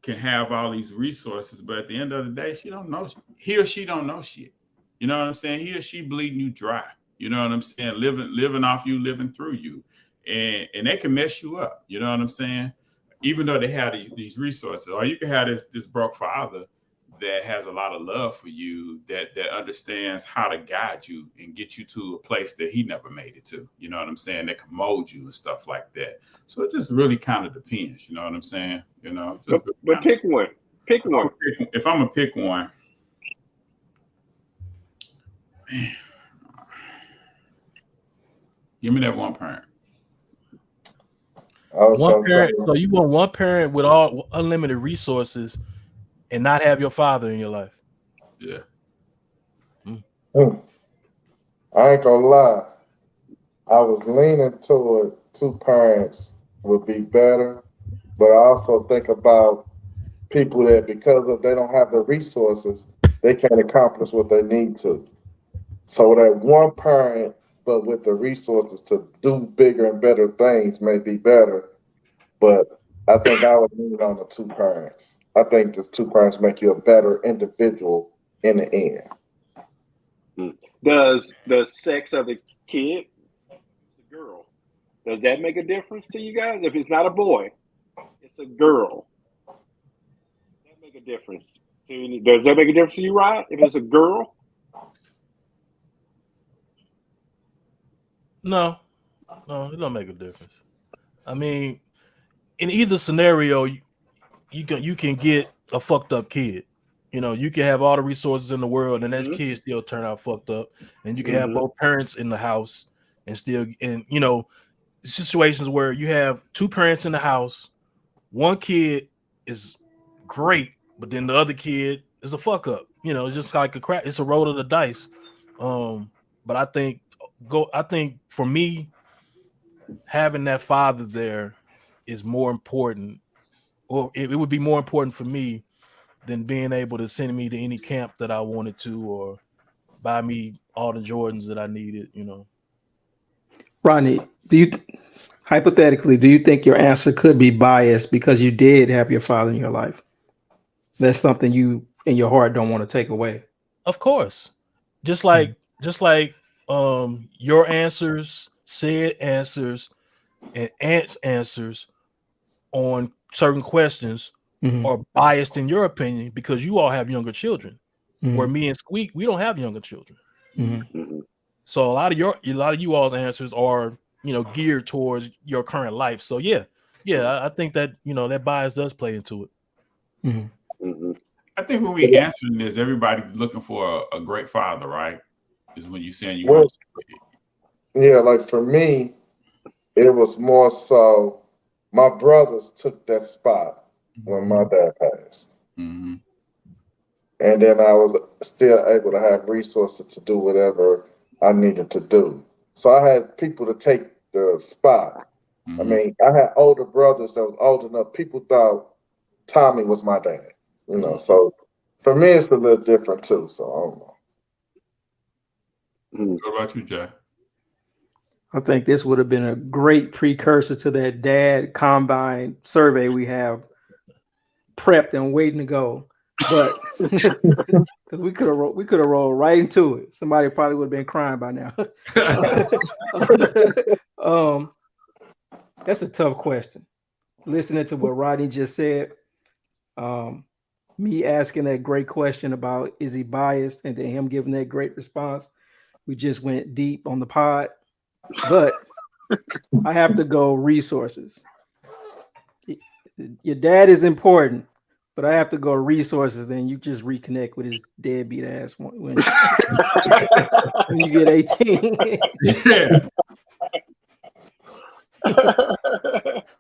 can have all these resources, but at the end of the day, he or she don't know shit. You know what I'm saying? He or she bleeding you dry. You know what I'm saying? Living off you, living through you, and they can mess you up. You know what I'm saying? Even though they have these resources, or you can have this broke father that has a lot of love for you, that understands how to guide you and get you to a place that he never made it to. You know what I'm saying? That can mold you and stuff like that. So it just really kind of depends. You know what I'm saying? But pick one. Pick one. If I'm gonna pick one, man, give me that one parent. one parent. So you want one parent with all unlimited resources and not have your father in your life? Yeah. I ain't gonna lie. I was leaning toward two parents would be better, but I also think about people that because of they don't have the resources, they can't accomplish what they need to. So that one parent, but with the resources to do bigger and better things may be better. But I think I would lean on the two parents. I think just two parents make you a better individual in the end. Does the sex of the kid, it's a girl, does that make a difference to you guys? If it's not a boy, it's a girl. Does that make a difference to you? Does that make a difference to you, Rod? If it's a girl? No, it don't make a difference. I mean, in either scenario, you can get a fucked up kid. You can have all the resources in the world, and that kid still turn out fucked up. And you can have both parents in the house, and situations where you have two parents in the house, one kid is great, but then the other kid is a fuck up. It's just like a crack. It's a roll of the dice. But I think for me, having that father there is more important, or it would be more important for me than being able to send me to any camp that I wanted to, or buy me all the Jordans that I needed. Ronnie, hypothetically, do you think your answer could be biased because you did have your father in your life? That's something you in your heart don't want to take away. Of course. Just like your answers, said answers, and Ant's answers on certain questions are biased in your opinion because you all have younger children. Where me and Squeak, we don't have younger children. So a lot of you all's answers are geared towards your current life. So yeah, I think that that bias does play into it. I think when we answering this, everybody's looking for a great father, right? Is when you're saying you want. Yeah, like for me, it was more so my brothers took that spot when my dad passed. And then I was still able to have resources to do whatever I needed to do. So I had people to take the spot. I mean, I had older brothers that was old enough. People thought Tommy was my dad, So for me, it's a little different too. So I don't know. What about you, Jay? I think this would have been a great precursor to that dad combine survey we have prepped and waiting to go. But because we could have rolled right into it. Somebody probably would have been crying by now. That's a tough question. Listening to what Rodney just said, me asking that great question about is he biased, and then him giving that great response, we just went deep on the pod. But I have to go resources. Your dad is important, but I have to go resources. Then you just reconnect with his deadbeat ass when you get 18. Yeah.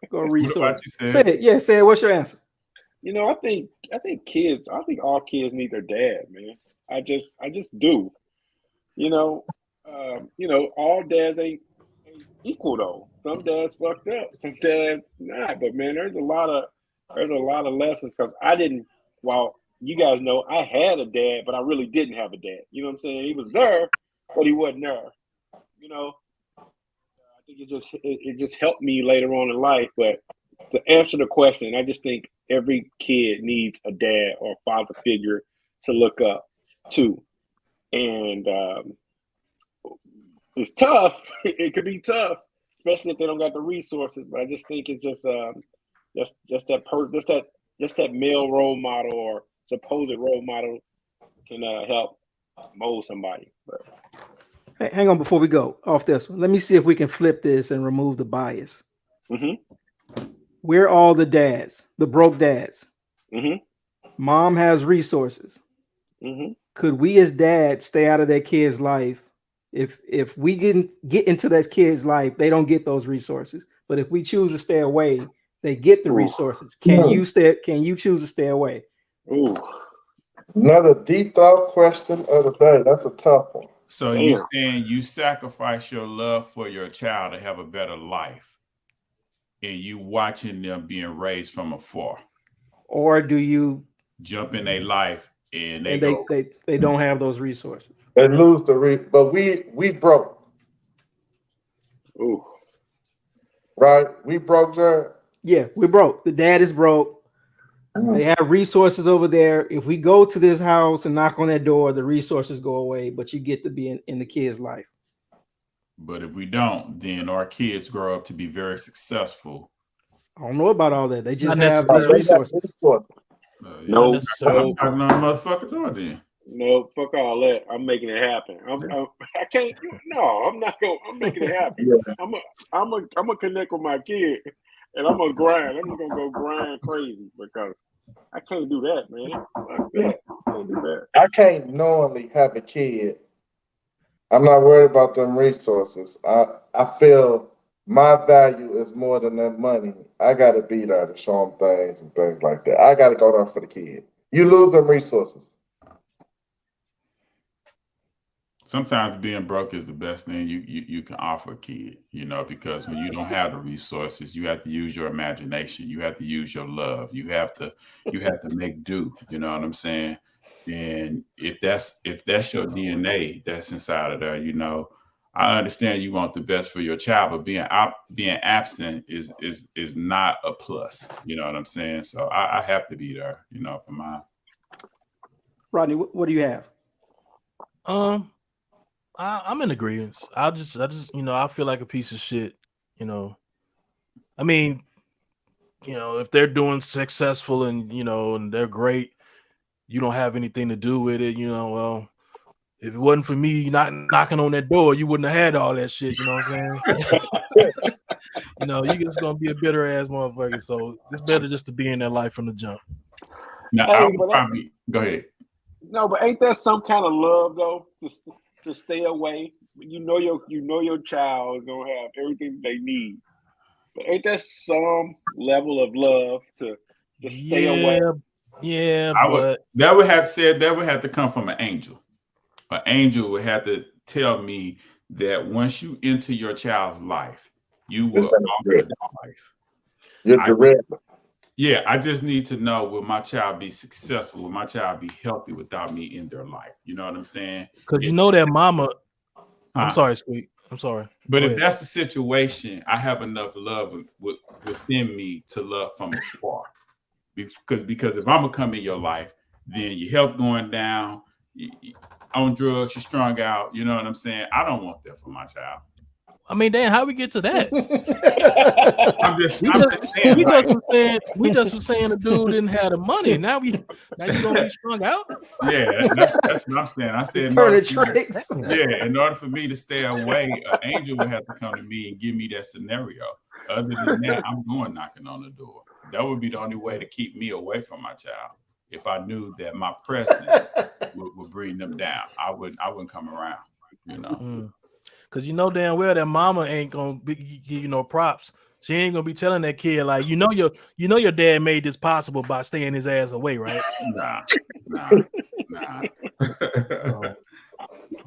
Go resources. Say it. Yeah, say it. What's your answer? You know, I think all kids need their dad, man. I just do. All dads ain't equal though. Some dads fucked up, some dads not. But man, there's a lot of lessons because while you guys know I had a dad, but I really didn't have a dad. You know what I'm saying? He was there, but he wasn't there. I think it just helped me later on in life. But to answer the question, I just think every kid needs a dad or a father figure to look up to. And it's tough. It could be tough, especially if they don't got the resources. But I just think it's just that male role model or supposed role model can help mold somebody. But hey, hang on before we go off this one. Let me see if we can flip this and remove the bias. Mm-hmm. We're all the dads, the broke dads. Mm-hmm. Mom has resources. Mm-hmm. Could we as dads stay out of their kid's life? If we get into that kid's life, they don't get those resources. But if we choose to stay away, they get the resources. Can you choose to stay away? Ooh. Another deep thought question of the day. That's a tough one. So you saying you sacrifice your love for your child to have a better life, and you watching them being raised from afar, or do you jump in their life and they don't have those resources? They lose but we broke. Ooh. Right? We broke, Jared? Yeah, we broke. The dad is broke. They have resources over there. If we go to this house and knock on that door, the resources go away, but you get to be in the kid's life. But if we don't, then our kids grow up to be very successful. I don't know about all that. They just have these resources. No, motherfucker, no, then. No, fuck all that. I'm making it happen. I can't. No, I'm not going. I'm making it happen. Yeah. I'm gonna connect with my kid, and I'm gonna grind. I'm just gonna go grind crazy because I can't do that, man. Fuck that. I can't do that. I can't knowingly have a kid. I'm not worried about them resources. I feel my value is more than that money. I gotta be there to show them things and things like that. I gotta go there for the kid. You lose them resources. Sometimes being broke is the best thing you can offer a kid, because when you don't have the resources, you have to use your imagination. You have to use your love. You have to make do. You know what I'm saying? And if that's your DNA that's inside of there, I understand you want the best for your child, but being absent is not a plus. You know what I'm saying? So I have to be there, for mine. Rodney, what do you have? I'm in agreement. I just I feel like a piece of shit. I mean, if they're doing successful and and they're great, you don't have anything to do with it. Well, if it wasn't for me not knocking on that door, you wouldn't have had all that shit. You know what I'm saying? You're just gonna be a bitter ass motherfucker. So it's better just to be in that life from the jump. Now, I would probably go ahead. No, but ain't that some kind of love though? To stay away. You know your child is gonna have everything they need. But ain't that some level of love to stay away? Yeah, that would have to come from an angel. An angel would have to tell me that once you enter your child's life, you will alter their life. You're direct. Yeah, I just need to know, will my child be successful? Will my child be healthy without me in their life? You know what I'm saying? Because that mama I'm sorry, Sweet. I'm sorry. But Go if ahead. that's the situation, I have enough love within me to love from afar. Because if I'm gonna come in your life, then your health going down, on drugs, you're strung out. You know what I'm saying? I don't want that for my child. I mean, Dan, how we get to that? I'm just saying. We just was saying the dude didn't have the money. Now you gonna be strung out? Yeah, that's what I'm saying. I said, in order for me to stay away, an angel would have to come to me and give me that scenario. Other than that, I'm going knocking on the door. That would be the only way to keep me away from my child. If I knew that my presence would bring them down, I wouldn't come around. You know, because you know damn well that mama ain't gonna be, props. She ain't gonna be telling that kid like, your dad made this possible by staying his ass away, right? Nah.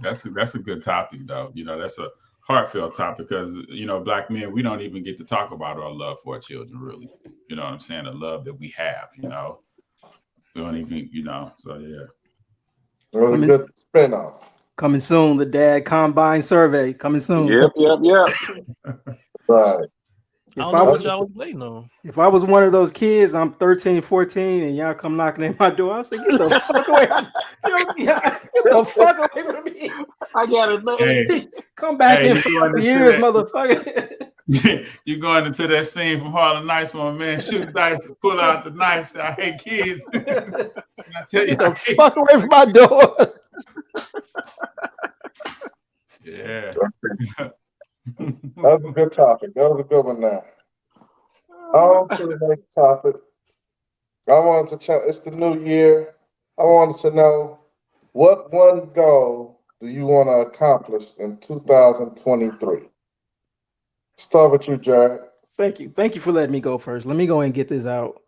That's a good topic, though. That's a heartfelt topic because Black men, we don't even get to talk about our love for our children, really. You know what I'm saying? The love that we have. We don't even, So yeah. Really good spinoff. Coming soon, the Dad Combine Survey. Coming soon. Yep. Right. I don't know what y'all was waiting on. If I was one of those kids, I'm 13, 14, and y'all come knocking at my door, I'll say, get the fuck away. Get the fuck away from me. I got it, man. Hey, come back in 5 years, motherfucker. You're going into that scene from Harlem Nights when a man shoot dice and pull out the knife. Say, "Hey, kids, I tell you, get the fuck away from my door." Yeah. That was a good topic. That was a good one now. On to the next topic. I wanted to tell, it's the new year. I wanted to know, what one goal do you want to accomplish in 2023? Start with you, Jared. Thank you. Thank you for letting me go first. Let me go and get this out.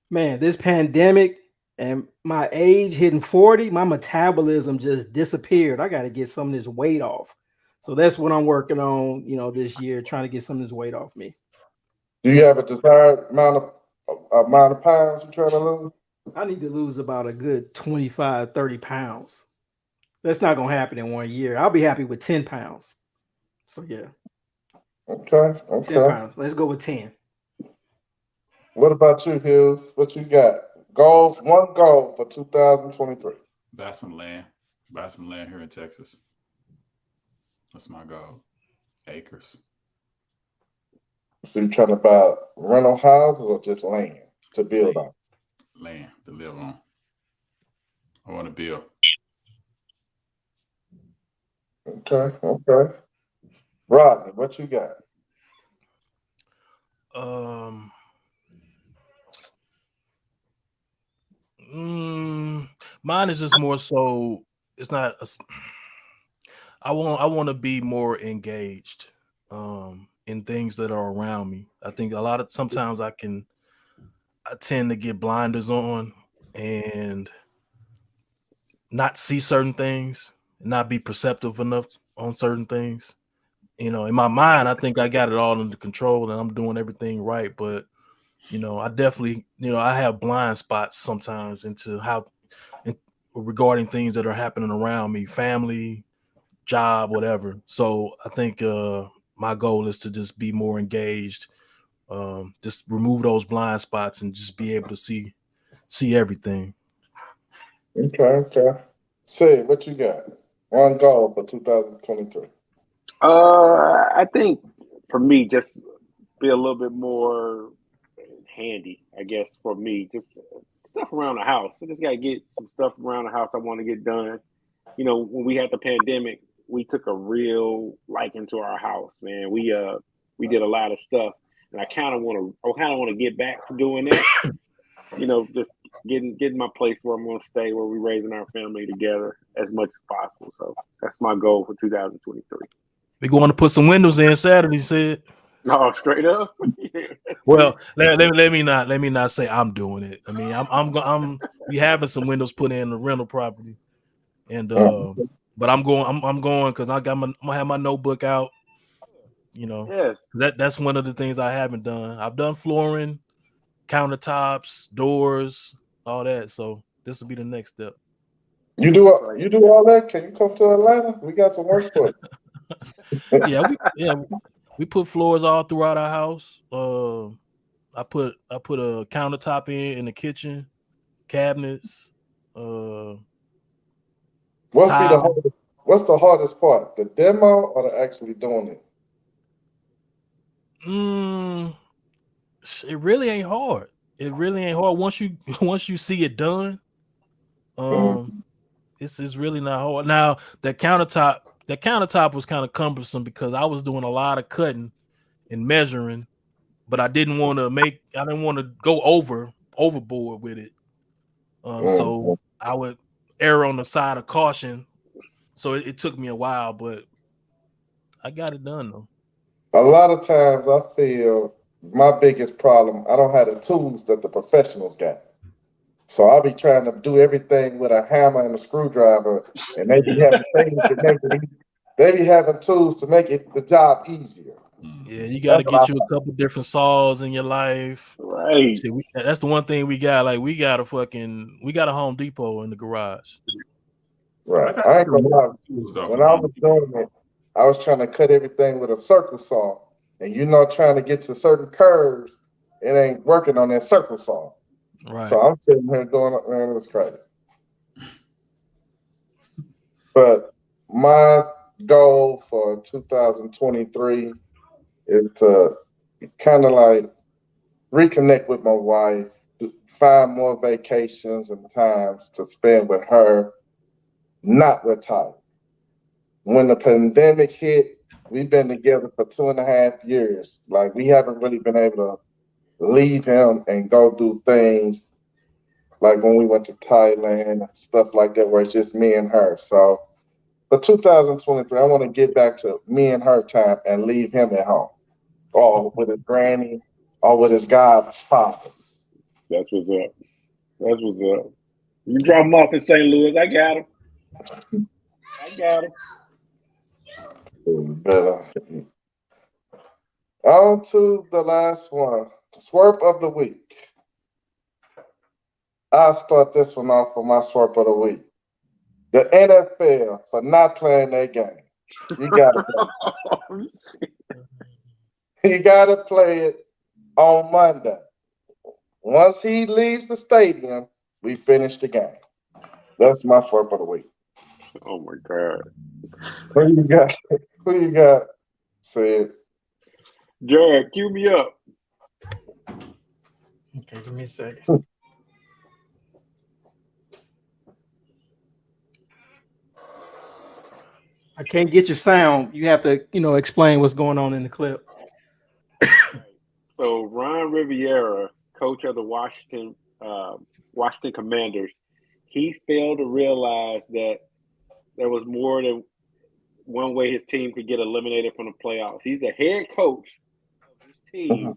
Man, this pandemic and my age hitting 40, my metabolism just disappeared. I got to get some of this weight off. So that's what I'm working on, this year, trying to get some of this weight off me. Do you have a desired amount of pounds you're trying to lose? I need to lose about a good 25, 30 pounds. That's not going to happen in 1 year. I'll be happy with 10 pounds. So, yeah. Okay. 10 pounds. Let's go with 10. What about you, Hughes? What you got? Goals, one goal for 2023. Buy some land here in Texas. That's my goal. Acres. So you trying to buy rental houses or just land to build on? Land to live on. I want to build. Okay. Rodney, what you got? Mine is just more so. It's not. I want to be more engaged in things that are around me. I think sometimes I tend to get blinders on and not see certain things, not be perceptive enough on certain things. In my mind, I think I got it all under control and I'm doing everything right. But, I definitely, I have blind spots sometimes regarding things that are happening around me, family, job, whatever. So I think my goal is to just be more engaged, just remove those blind spots and just be able to see everything. Okay. Say, what you got? One goal for 2023. I think for me, just be a little bit more handy, I guess, for me. Just stuff around the house. I just got to get some stuff around the house I want to get done. When we had the pandemic, we took a real liking to our house, man. We did a lot of stuff, and I kind of want to get back to doing that. Just getting my place where I'm going to stay, where we're raising our family together as much as possible. So that's my goal for 2023. We're going to put some windows in Saturday, said. No, straight up. Well, let me not say I'm doing it. I mean, I'm we having some windows put in the rental property, and but I'm going because I'm gonna have my notebook out. Yes. That's one of the things I haven't done. I've done flooring, countertops, doors, all that. So this will be the next step. You do all that? Can you come to Atlanta? We got some work for you. we put floors all throughout our house. I put a countertop in the kitchen, cabinets. What's Tile. the hardest part? The demo or the actually doing it? It really ain't hard. It really ain't hard once you see it done. It's really not hard. Now that countertop was kind of cumbersome because I was doing a lot of cutting and measuring, but I didn't want to go overboard with it. So I would err on the side of caution. So it took me a while, but I got it done though. A lot of times I feel my biggest problem, I don't have the tools that the professionals got. So I'll be trying to do everything with a hammer and a screwdriver, and they be having things to make it. They be having tools to make the job easier. Yeah, you got to get you a couple different saws in your life. Right. See, that's the one thing we got. Like we got a Home Depot in the garage. Right. I ain't gonna lie. When I was doing it, I was trying to cut everything with a circle saw, and trying to get to certain curves, it ain't working on that circle saw. Right. So I'm sitting here doing it, man, it was crazy. But my goal for 2023 is to kind of like reconnect with my wife, find more vacations and times to spend with her, not retire. When the pandemic hit, we've been together for 2.5 years. Like we haven't really been able to leave him and go do things like when we went to Thailand and stuff like that, where it's just me and her. So for 2023, I want to get back to me and her time and leave him at home, or with his granny, or with his godfather. That's what's up. You drop him off in St. Louis. I got him. On to the last one. Swerp of the week. I'll start this one off for my swerp of the week. The NFL for not playing their game. You gotta play it on Monday. Once he leaves the stadium, we finish the game. That's my swerp of the week. Oh my God. Who you got? Sid? Jared, cue me up. Okay, give me a second. I can't get your sound. You have to, explain what's going on in the clip. So Ron Rivera, coach of the Washington Commanders, he failed to realize that there was more than one way his team could get eliminated from the playoffs. He's the head coach of his team,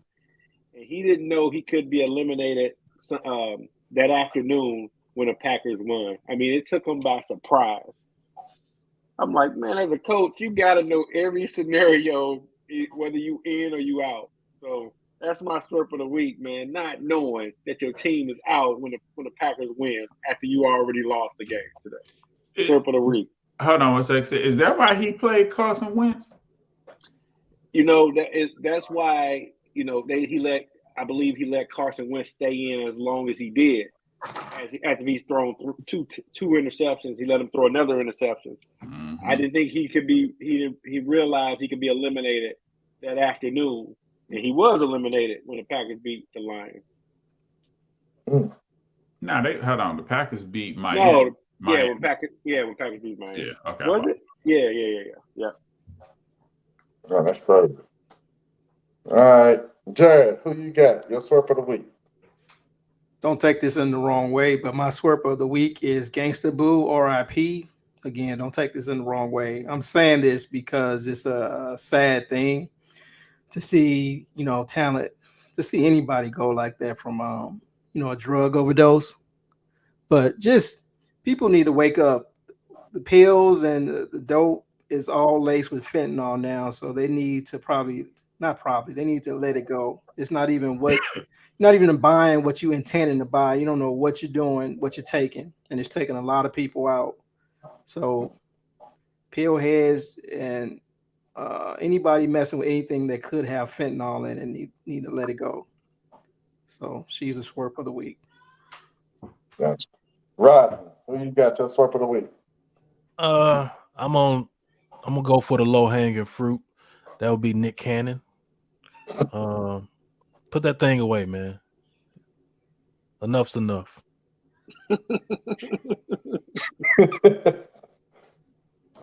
and he didn't know he could be eliminated that afternoon when the Packers won. I mean, it took him by surprise. I'm like, man, as a coach, you got to know every scenario, whether you in or you out. So that's my swerp of the week, man. Not knowing that your team is out when the Packers win after you already lost the game today. Swerp of the week. Hold on one second. Is that why he played Carson Wentz? That's why I believe he let Carson Wentz stay in as long as he did. After he's thrown two interceptions, he let him throw another interception. Mm-hmm. I didn't think he could be. He realized he could be eliminated that afternoon, and he was eliminated when the Packers beat the Lions. No, hold on. The Packers beat Miami. When Packers beat Miami. Yeah. Okay. Was it? Yeah. Oh, that's crazy. All right, Jared, who you got? Your swerp of the week. Don't take this in the wrong way, but my swerp of the week is Gangsta Boo, RIP. Again, don't take this in the wrong way. I'm saying this because it's a sad thing to see, talent, to see anybody go like that from, a drug overdose. But just people need to wake up. The pills and the dope is all laced with fentanyl now, so they need to they need to let it go. It's not even buying what you intending to buy. You don't know what you're doing, what you're taking, and it's taking a lot of people out. So pill heads and anybody messing with anything that could have fentanyl in it need to let it go. So she's a Swerp of the week. Gotcha. Rodney, who you got your Swerp of the week? I'm gonna go for the low hanging fruit. That would be Nick Cannon. Put that thing away, man. Enough's enough.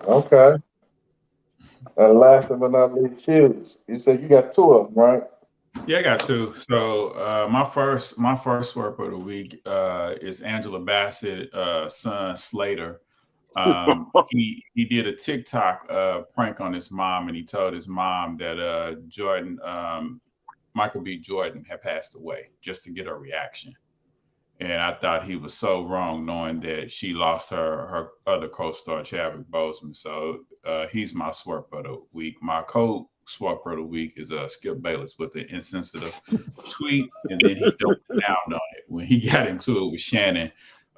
Okay. And last but not least, Hughes. You said you got two of them, right? Yeah, I got two. So my first Swerp of the week is Angela Bassett, son Slater. He did a TikTok prank on his mom, and he told his mom that Jordan, Michael B. Jordan, had passed away, just to get her reaction. And I thought he was so wrong, knowing that she lost her other co-star Chadwick Boseman. So he's my Swerp of the week. My co-Swerp of the week is Skip Bayless with the insensitive tweet, and then he doubled down on it when he got into it with Shannon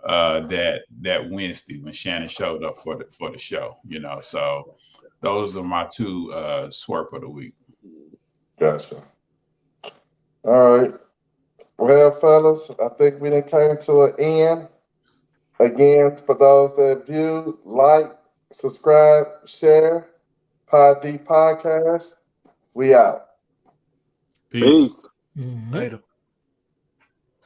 that Wednesday when Shannon showed up for the show. You know, so those are my two Swerp of the week. Gotcha. All right. Well, fellas, I think we done came to an end. Again, for those that viewed, like, subscribe, share, Pod D Podcast. We out. Peace. Peace. Mhm. Later.